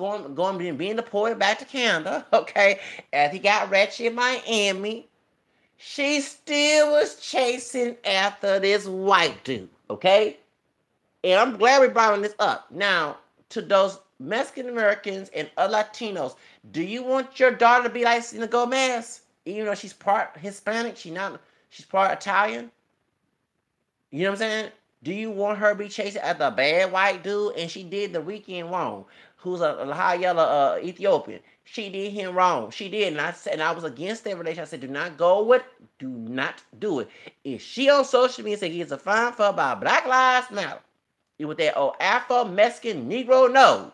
being deported back to Canada, okay, as he got ratchet in Miami. She still was chasing after this white dude, okay? And I'm glad we brought this up. Now, to those Mexican Americans and other Latinos, do you want your daughter to be like Selena Gomez? Even though she's part Hispanic, she's part Italian. You know what I'm saying? Do you want her to be chasing after a bad white dude? And she did the weekend wrong. Who's a high yellow Ethiopian? She did him wrong. She did, and I said, and I was against that relation. I said, do not do it. If she on social media say he's a fine for about Black Lives Matter, with that old Afro Mexican Negro nose,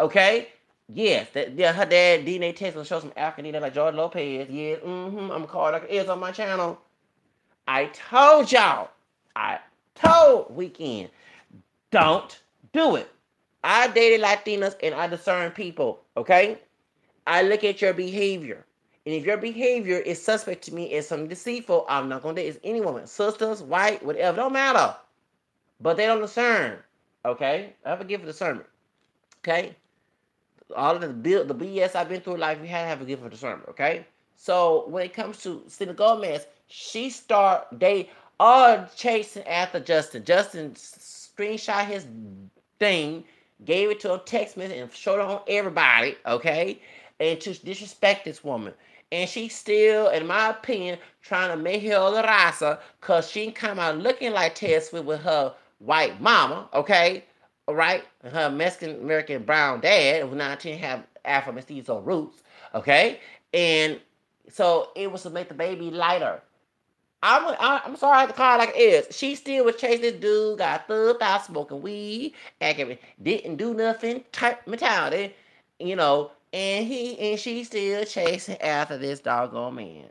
okay? Yes, her dad DNA test will show some African DNA like George Lopez. Yeah, I'm gonna call it like it is on my channel. I told y'all. I told Weekend, don't do it. I dated Latinas and I discern people, okay? I look at your behavior. And if your behavior is suspect to me as something deceitful, I'm not going to date as any woman. Sisters, white, whatever, don't matter. But they don't discern, okay? I forgive for discernment, okay? All of the BS I've been through in life, we have a gift for discernment, okay? So when it comes to Selena Gomez, they are chasing after Justin. Justin screenshot his thing, gave it to a text message, and showed it on everybody, okay? And to disrespect this woman. And she's still, in my opinion, trying to make her the raza because she come out looking like Taylor Swift with her white mama, okay? All right? Her Mexican American brown dad, who now have Afro mestizo roots, okay? And so it was to make the baby lighter. I'm sorry I have to call it like it is. She still was chasing this dude, got thugged out, smoking weed, acting, didn't do nothing, type mentality, you know, and she still chasing after this doggone man.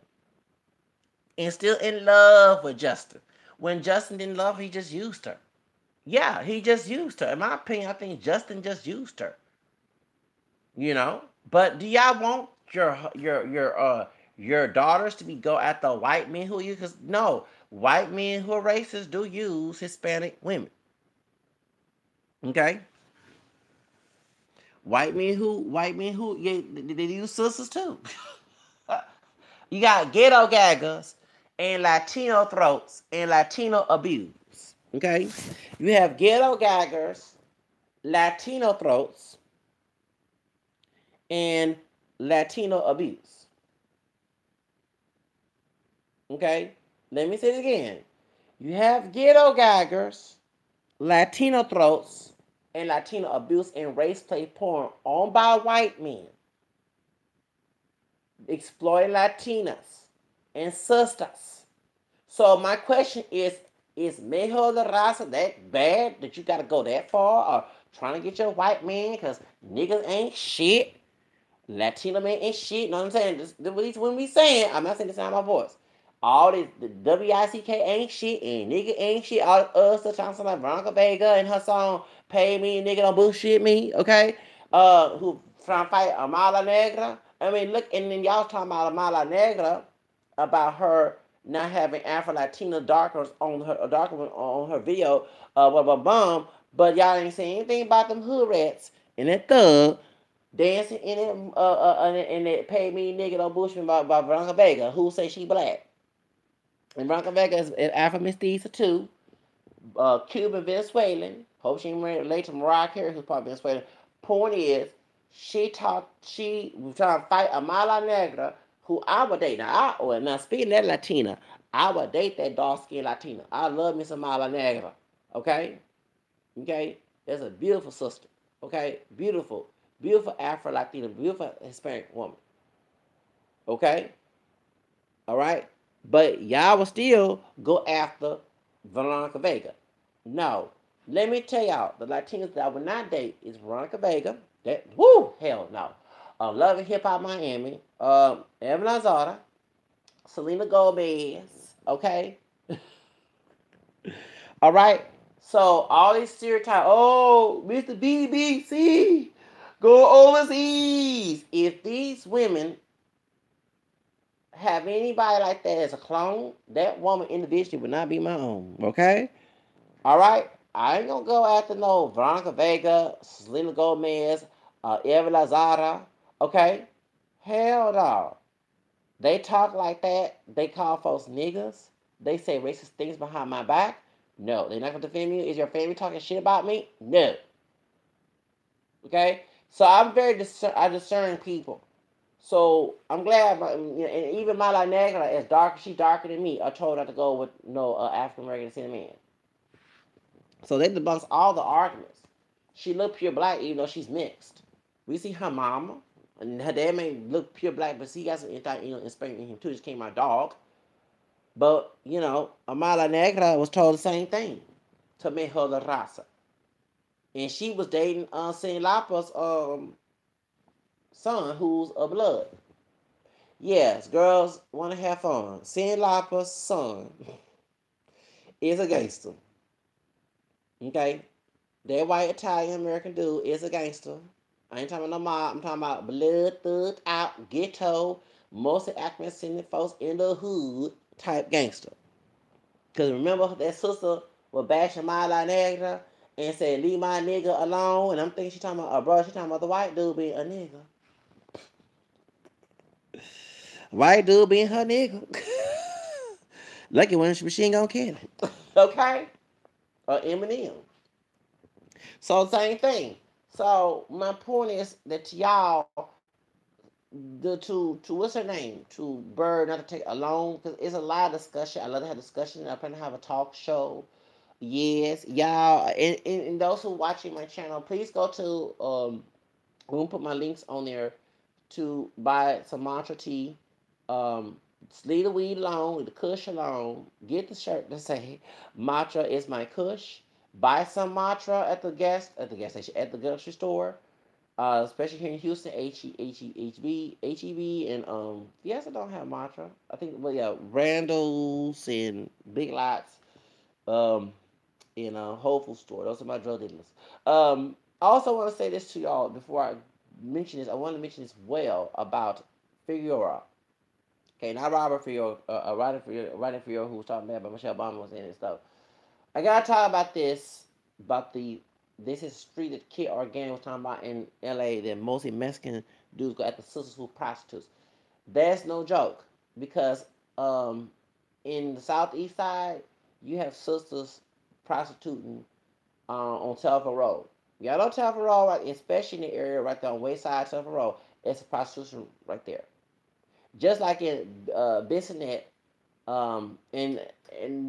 And still in love with Justin. When Justin didn't love her, he just used her. Yeah, he just used her. In my opinion, I think Justin just used her. You know? But do y'all want your daughters to be go after white men who use? Because no, white men who are racist do use Hispanic women. Okay, white men who yeah, they use sisters too. You got ghetto gaggers and Latino throats and Latino abuse. Okay, you have ghetto gaggers, Latino throats, and Latino abuse. Okay? Let me say it again. You have ghetto gaggers, Latino throats, and Latino abuse and race play porn owned by white men. Exploiting Latinas and sisters. So my question is Mejo de Raza that bad that you gotta go that far? Or trying to get your white man because niggas ain't shit? Latino man ain't shit. You know what I'm saying? At least when we saying, I'm not saying this out of my voice. All this, the W-I-C-K ain't shit and nigga ain't shit. All us trying to like Veronica Vega and her song "Pay Me Nigga Don't Bullshit Me," okay? Who trying to fight Amala Negra? I mean, look, and then y'all talking about Amala Negra about her not having Afro Latina darkers on her darker on her video, but y'all ain't saying anything about them hood rats and that thug dancing in it "Pay Me Nigga Don't Bullshit Me" by Veronica Vega, who say she black. And Veronica Vega is Afro mestiza too. Cuban Venezuelan. Hope she ain't related to Mariah Carey, who's part of Venezuelan. Point is, she was trying to fight Amala Negra, who I would date. Now speaking of that Latina, I would date that dark skinned Latina. I love Miss Amala Negra. Okay? Okay? That's a beautiful sister. Okay? Beautiful. Beautiful Afro Latina. Beautiful Hispanic woman. Okay? Alright? But y'all will still go after Veronica Vega. No. Let me tell y'all, the Latinas that I would not date is Veronica Vega. Hell no. Love and Hip Hop Miami. Evelyn Zara. Selena Gomez. Okay? Alright? So all these stereotypes, oh, Mr. BBC, go overseas. If these women have anybody like that as a clone, that woman individually would not be my own. Okay? All right? I ain't gonna go after no Veronica Vega, Selena Gomez, Eva Lazada. Okay? Hell no. They talk like that. They call folks niggas. They say racist things behind my back. No. They're not going to defend me. Is your family talking shit about me? No. Okay? So I'm I discern people. So I'm glad, and even my Negra is dark. She's darker than me. I told her to go with no African American descended man. So they debunks all the arguments. She looked pure black even though she's mixed. We see her mama, and her dad may look pure black, but he got some inspiration in him too. Just came my dog. But, Amala Negra was told the same thing. To make her la raza. And she was dating Sin Lapa's son, who's a blood. Yes, girls want to have fun. Sin Lapa's son is a gangster. Okay? That white Italian American dude is a gangster. I ain't talking about no mob. I'm talking about blood, thug, out, ghetto, mostly African descendant folks in the hood type gangster. Because remember that sister was bashing my La Negra and said, leave my nigga alone. And I'm thinking she talking about a brother. She talking about the white dude being a nigga. White dude being her nigga. Lucky when she ain't gonna kill him. Okay? Or Eminem. So same thing. So my point is that y'all, to what's her name? To Bird, not to take alone, because it's a lot of discussion. I love to have discussion. I plan to have a talk show. Yes, y'all, and those who are watching my channel, please go to I'm gonna put my links on there to buy some mantra tea. Leave the weed alone, the kush alone. Get the shirt to say mantra is my kush. Buy some mantra at the gas station, at the grocery store. Especially here in Houston, HEB, and yes, I don't have mantra. I think, well, yeah, Randall's and Big Lots, in a Whole Foods store. Those are my drug dealers. I also want to say this to y'all before I mention this. I want to mention this well about Figueroa. Okay, not Robert Figueroa, writing Figueroa who was talking bad about Michelle Obama was in and stuff. I gotta talk about this, this is street that Kid Organic was talking about in LA that mostly Mexican dudes go after sisters who prostitutes. That's no joke because in the southeast side you have sisters prostituting on Telfair Road. Y'all know Telfair Road, right? Especially in the area right there on West Side Telfair Road. It's a prostitution right there. Just like in Bissonnette, and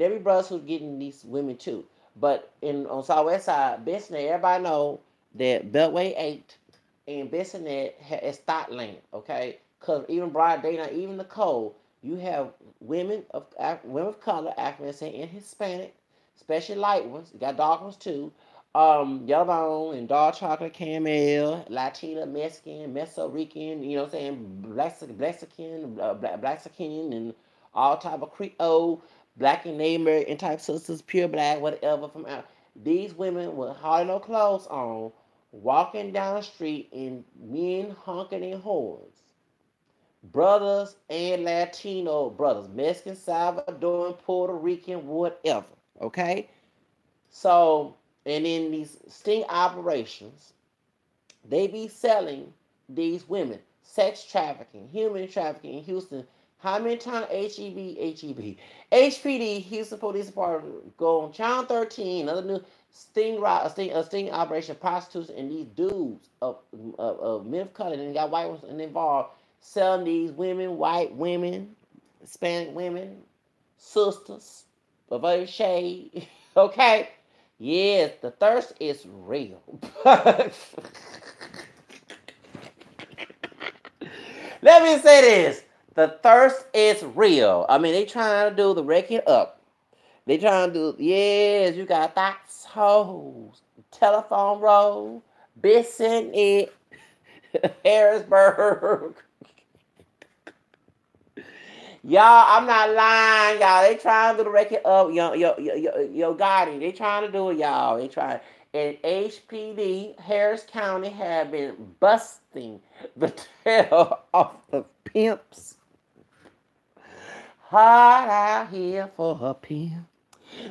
there be brothers who's getting these women too. But on Southwest Side, Bissonnette, everybody know that Beltway 8 and Bissonnette is stock land, okay? Because even broad daylight, even the cold, you have women of color, African and Hispanic, especially light ones. You got dark ones too. Yellow bone and dark chocolate caramel, Latina, Mexican, Meso Rican, you know what I'm saying, Blaxican, and all type of Creole, black and Native American type sisters, pure black, whatever from out. These women with hardly no clothes on, walking down the street and men honking in horns. Brothers and Latino brothers, Mexican, Salvadoran, Puerto Rican, whatever. Okay? So, and in these sting operations, they be selling these women, sex trafficking, human trafficking in Houston. How many times HPD, Houston Police Department, go on Channel 13, another new sting operation, prostitution, and these dudes of men of color, and they got white ones involved, selling these women, white women, Hispanic women, sisters of every shade. Okay? Yes, the thirst is real. Let me say this. The thirst is real. I mean, they trying to do the wrecking up. They trying to do, yes, you got thoughts, hoes, telephone roll, Bissonnette, Harrisburg. Y'all, I'm not lying, y'all. They trying to do the record of yo Gotti. They trying to do it, y'all. They trying. And HPD, Harris County, have been busting the tail off the pimps. Hard out here for a pimp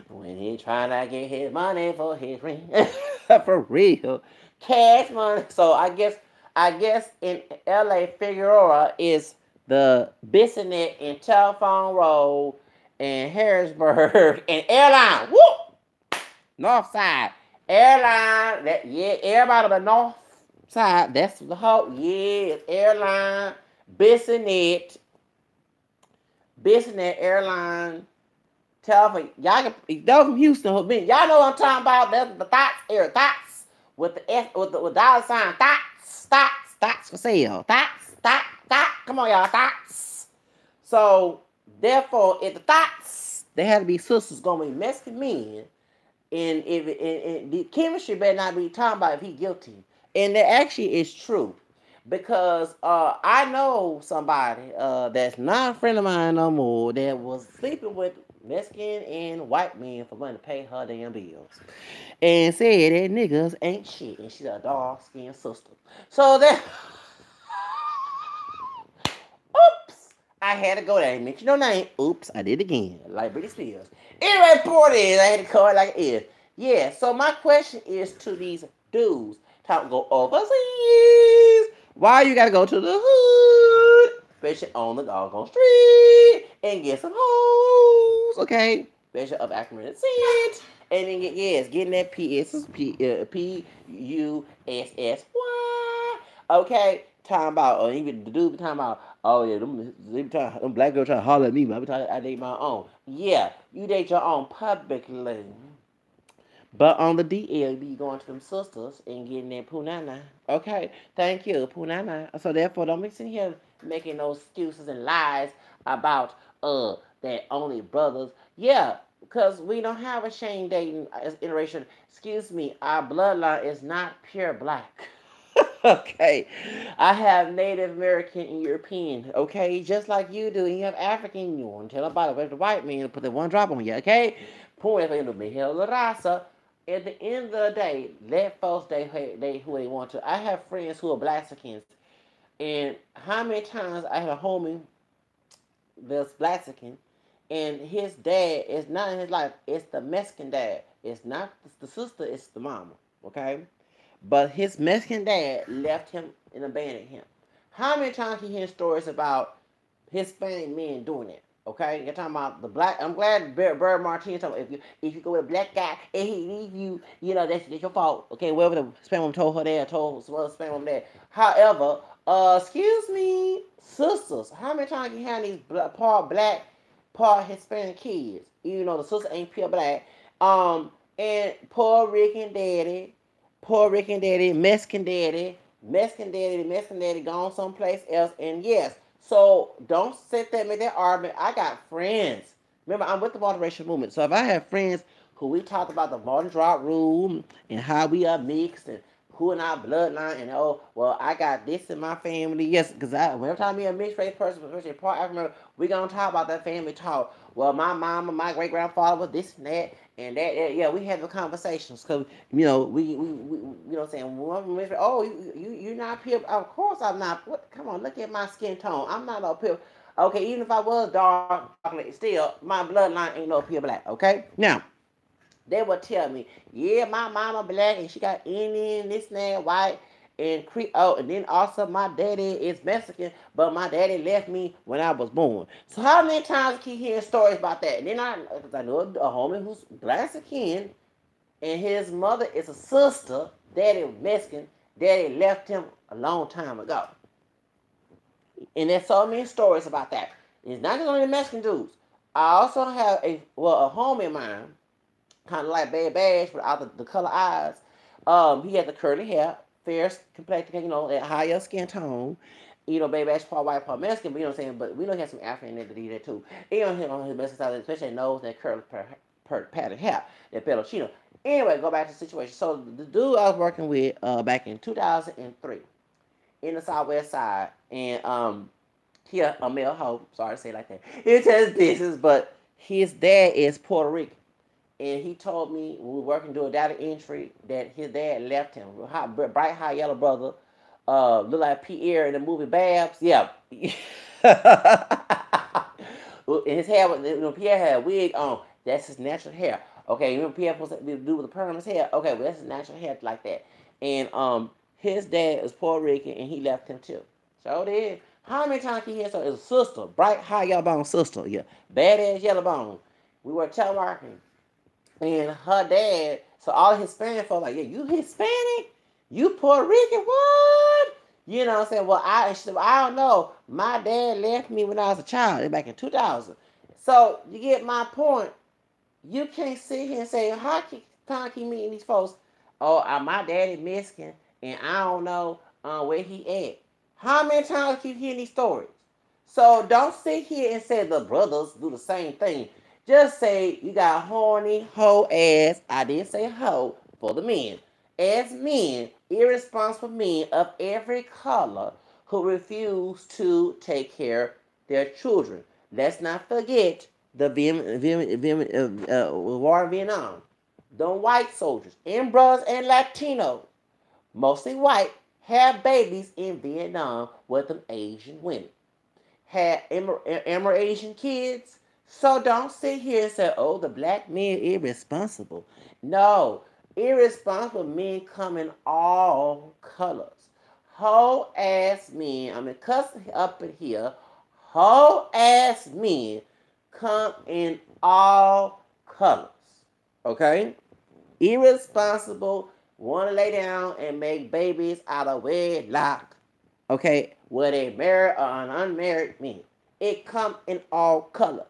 when he trying to get his money for his ring. For real, cash money. So I guess in LA, Figueroa is the Bissonnette and Telephone Road and Harrisburg and Airline. Whoop! North Side. Airline. That, yeah, everybody on the north side. That's the whole. Yeah, Airline, Bissonnette, Airline, Telephone. Y'all can, those from Houston. Y'all know what I'm talking about. That's the thoughts area. Thoughts with the S with dollar sign. Thoughts for sale. Thoughts. Come on, y'all. Thoughts. So therefore, if the thoughts, they had to be sisters gonna be Mexican men, and if and the chemistry better not be talking about if he guilty, and that actually is true. Because I know somebody that's not a friend of mine no more that was sleeping with Mexican and white men for money to pay her damn bills. And said that niggas ain't shit. And she's a dark skinned sister. So that oops, I had to go there. I didn't mention no name. Oops, I did again. Like Britney Spears. Anyway, point is, I had to call it like it is. Yeah, so my question is to these dudes. Time to go overseas. Why you gotta go to the hood? Especially on the doggone street. And get some hoes. Okay? Especially of African descent. And then getting that P-U-S-S-Y. Okay? Talking about, or even the dude be talking about, oh yeah, them black girls trying to holler at me, but I date my own. Yeah, you date your own publicly. But on the DL, you be going to them sisters and getting that punana. Okay, thank you, punana. So therefore, don't be sitting here making those excuses and lies about that only brothers. Yeah, because we don't have a shame dating as interracial. Excuse me, our bloodline is not pure black. Okay, I have Native American and European. Okay, just like you do. And you have African. You want to tell about it. The white man put that one drop on you. Okay, point for me hell the raza. At the end of the day, let folks they who they want to. I have friends who are Blaxicans, and how many times I had a homie that's Blaxican, and his dad is not in his life. It's the Mexican dad. It's not the sister. It's the mama. Okay, but his Mexican dad left him and abandoned him. How many times you hear stories about Hispanic men doing it? Okay, you're talking about the black. I'm glad Bird Martinez talking about if you go with a black guy and he leave you, that's your fault. Okay, whatever the Hispanic woman told her there, told some other Hispanic woman there. However, excuse me, sisters, how many times you have these part black, part Hispanic kids? The sister ain't pure black. And Puerto Rican daddy, Mexican daddy gone someplace else. And yes, so don't sit there and make that argument. I got friends. Remember, I'm with the multiracial movement. So if I have friends who we talked about the Martin Drop rule and how we are mixed and who in our bloodline and well, I got this in my family. Yes, because whenever time me a mixed race person, especially part African, we gonna talk about that family talk. Well, my mama, my great grandfather was this and that. And that, yeah, we have the conversations because we saying, oh, you're not pure. Of course I'm not. What? Come on, look at my skin tone. I'm not no pure. Okay, even if I was dark chocolate, still my bloodline ain't no pure black. Okay, now they would tell me, yeah, my mama black and she got Indian, this and that, white, and Creole, and then also my daddy is Mexican, but my daddy left me when I was born. So how many times I keep hearing stories about that? And then I know a homie who's black skin, and his mother is a sister, daddy was Mexican, daddy left him a long time ago. And there's so many stories about that. It's not just only the Mexican dudes. I also have a homie of mine, kind of like Bad Bash without the color eyes. He has the curly hair, fair complexion, that higher skin tone. Baby Bash part white, part Mexican, but you know what I'm saying? But we don't have some African in there to do that too. On his Mexican side, especially nose, that curly pattern hair, that peluchino. Anyway, go back to the situation. So the dude I was working with back in 2003 in the Southwest side, and He a male hoe. Sorry to say it like that. It's his business, but his dad is Puerto Rican. And he told me when we were working doing data entry that his dad left him. Bright high yellow brother, look like Pierre in the movie Babs. Yeah. His hair was, Pierre had a wig on. That's his natural hair. Okay, remember Pierre was to do with the perm in his hair. Okay, well that's his natural hair like that. And his dad is Puerto Rican and he left him too. So did. How many times can you hear so? It's a sister, bright high yellow bone sister. Yeah, badass yellow bone. We were telemarketing. And her dad, so all Hispanic folks like, yeah, you Hispanic? You Puerto Rican? What? You know what I'm saying? Well, I don't know. My dad left me when I was a child, back in 2000. So you get my point. You can't sit here and say, how can I keep meeting these folks? Oh, my daddy Mexican, and I don't know where he at. How many times I keep hearing these stories? So don't sit here and say the brothers do the same thing. Just say you got horny, hoe ass, I did say hoe, for the men. As men, irresponsible men of every color who refuse to take care of their children. Let's not forget the war in Vietnam. The white soldiers, and brothers and Latinos, mostly white, had babies in Vietnam with them Asian women. Had Asian kids. So don't sit here and say, oh, the black men irresponsible. No, irresponsible men come in all colors. Whole ass men, I mean, cuss up in here, whole ass men come in all colors. Okay? Irresponsible, want to lay down and make babies out of wedlock. Okay? Whether they married or an unmarried men. It come in all colors.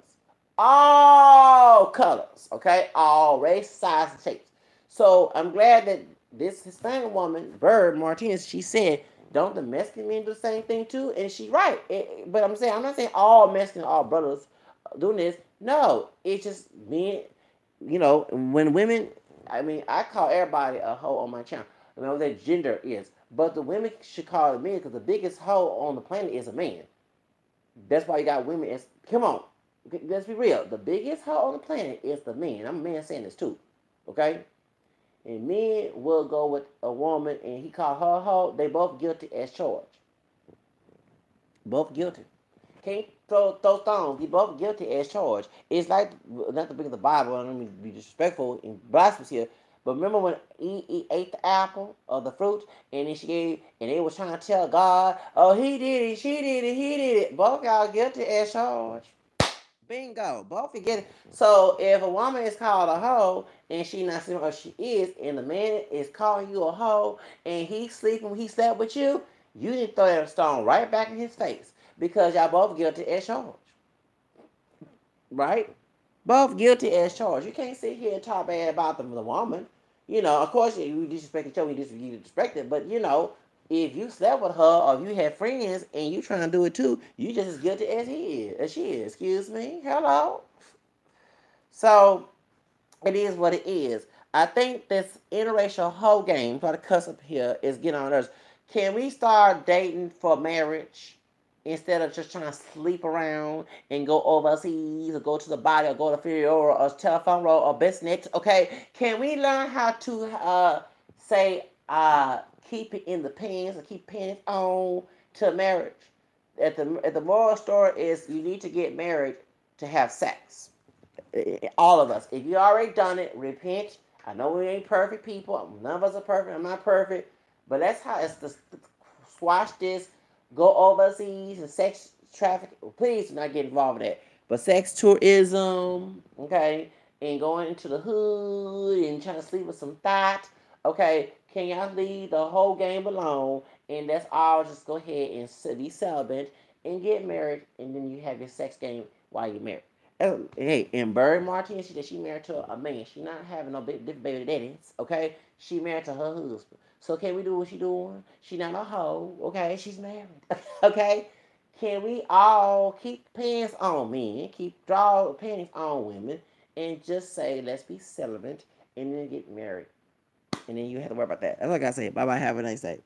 All colors. Okay? All race, size, and shapes. So I'm glad that this Hispanic woman, Bird Martinez, she said, don't the Mexican men do the same thing too? And she's right. But I'm not saying all Mexicans, all brothers doing this. No, it's just men. You know, when women, I mean, I call everybody a hoe on my channel. I know what their gender is. But the women should call it men because the biggest hoe on the planet is a man. That's why you got women as, come on, let's be real. The biggest hoe on the planet is the man. I'm a man saying this too. Okay? And men will go with a woman and he called her a hoe. They both guilty as charged. Both guilty. Can't throw stones. They both guilty as charged. It's like, not to bring the Bible, I don't mean to be disrespectful and blasphemous here, but remember when Eve ate the apple or the fruit, and then she gave, and they was trying to tell God, oh, he did it, she did it, he did it. Both y'all guilty as charged. Bingo. Both you get it. So if a woman is called a hoe and she not saying what she is, and the man is calling you a hoe and he slept with you, you didn't throw that stone right back in his face because y'all both guilty as charged. Right? Both guilty as charged. You can't sit here and talk bad about the woman. You know, of course you disrespect each other, you disrespect it, but you know, if you slept with her or if you had friends and you trying to do it too, you just as guilty as she is. Excuse me. Hello. So it is what it is. I think this interracial hoe game, try to cuss up here, is getting on us. Can we start dating for marriage instead of just trying to sleep around and go overseas or go to the body or go to Fiora or telephone roll or business? Okay, can we learn how to say keep it in the pants or keep pants on to marriage? At the moral story is you need to get married to have sex. All of us. If you already done it, repent. I know we ain't perfect people. None of us are perfect. I'm not perfect. But that's how it's to squash this, go overseas and sex traffic. Please do not get involved in that. But sex tourism, okay, and going into the hood and trying to sleep with some thought, okay, can y'all leave the whole game alone and let's all just go ahead and be celibate and get married and then you have your sex game while you're married. Hey, and Bird Martinez, she married to a man. She not having no different baby daddies, okay? She married to her husband. So can we do what she doing? She not a hoe, okay? She's married, okay? Can we all keep pants on men, draw panties on women, and just say, let's be celibate, and then get married. And then you have to worry about that. That's all I got to say. Bye-bye. Have a nice day.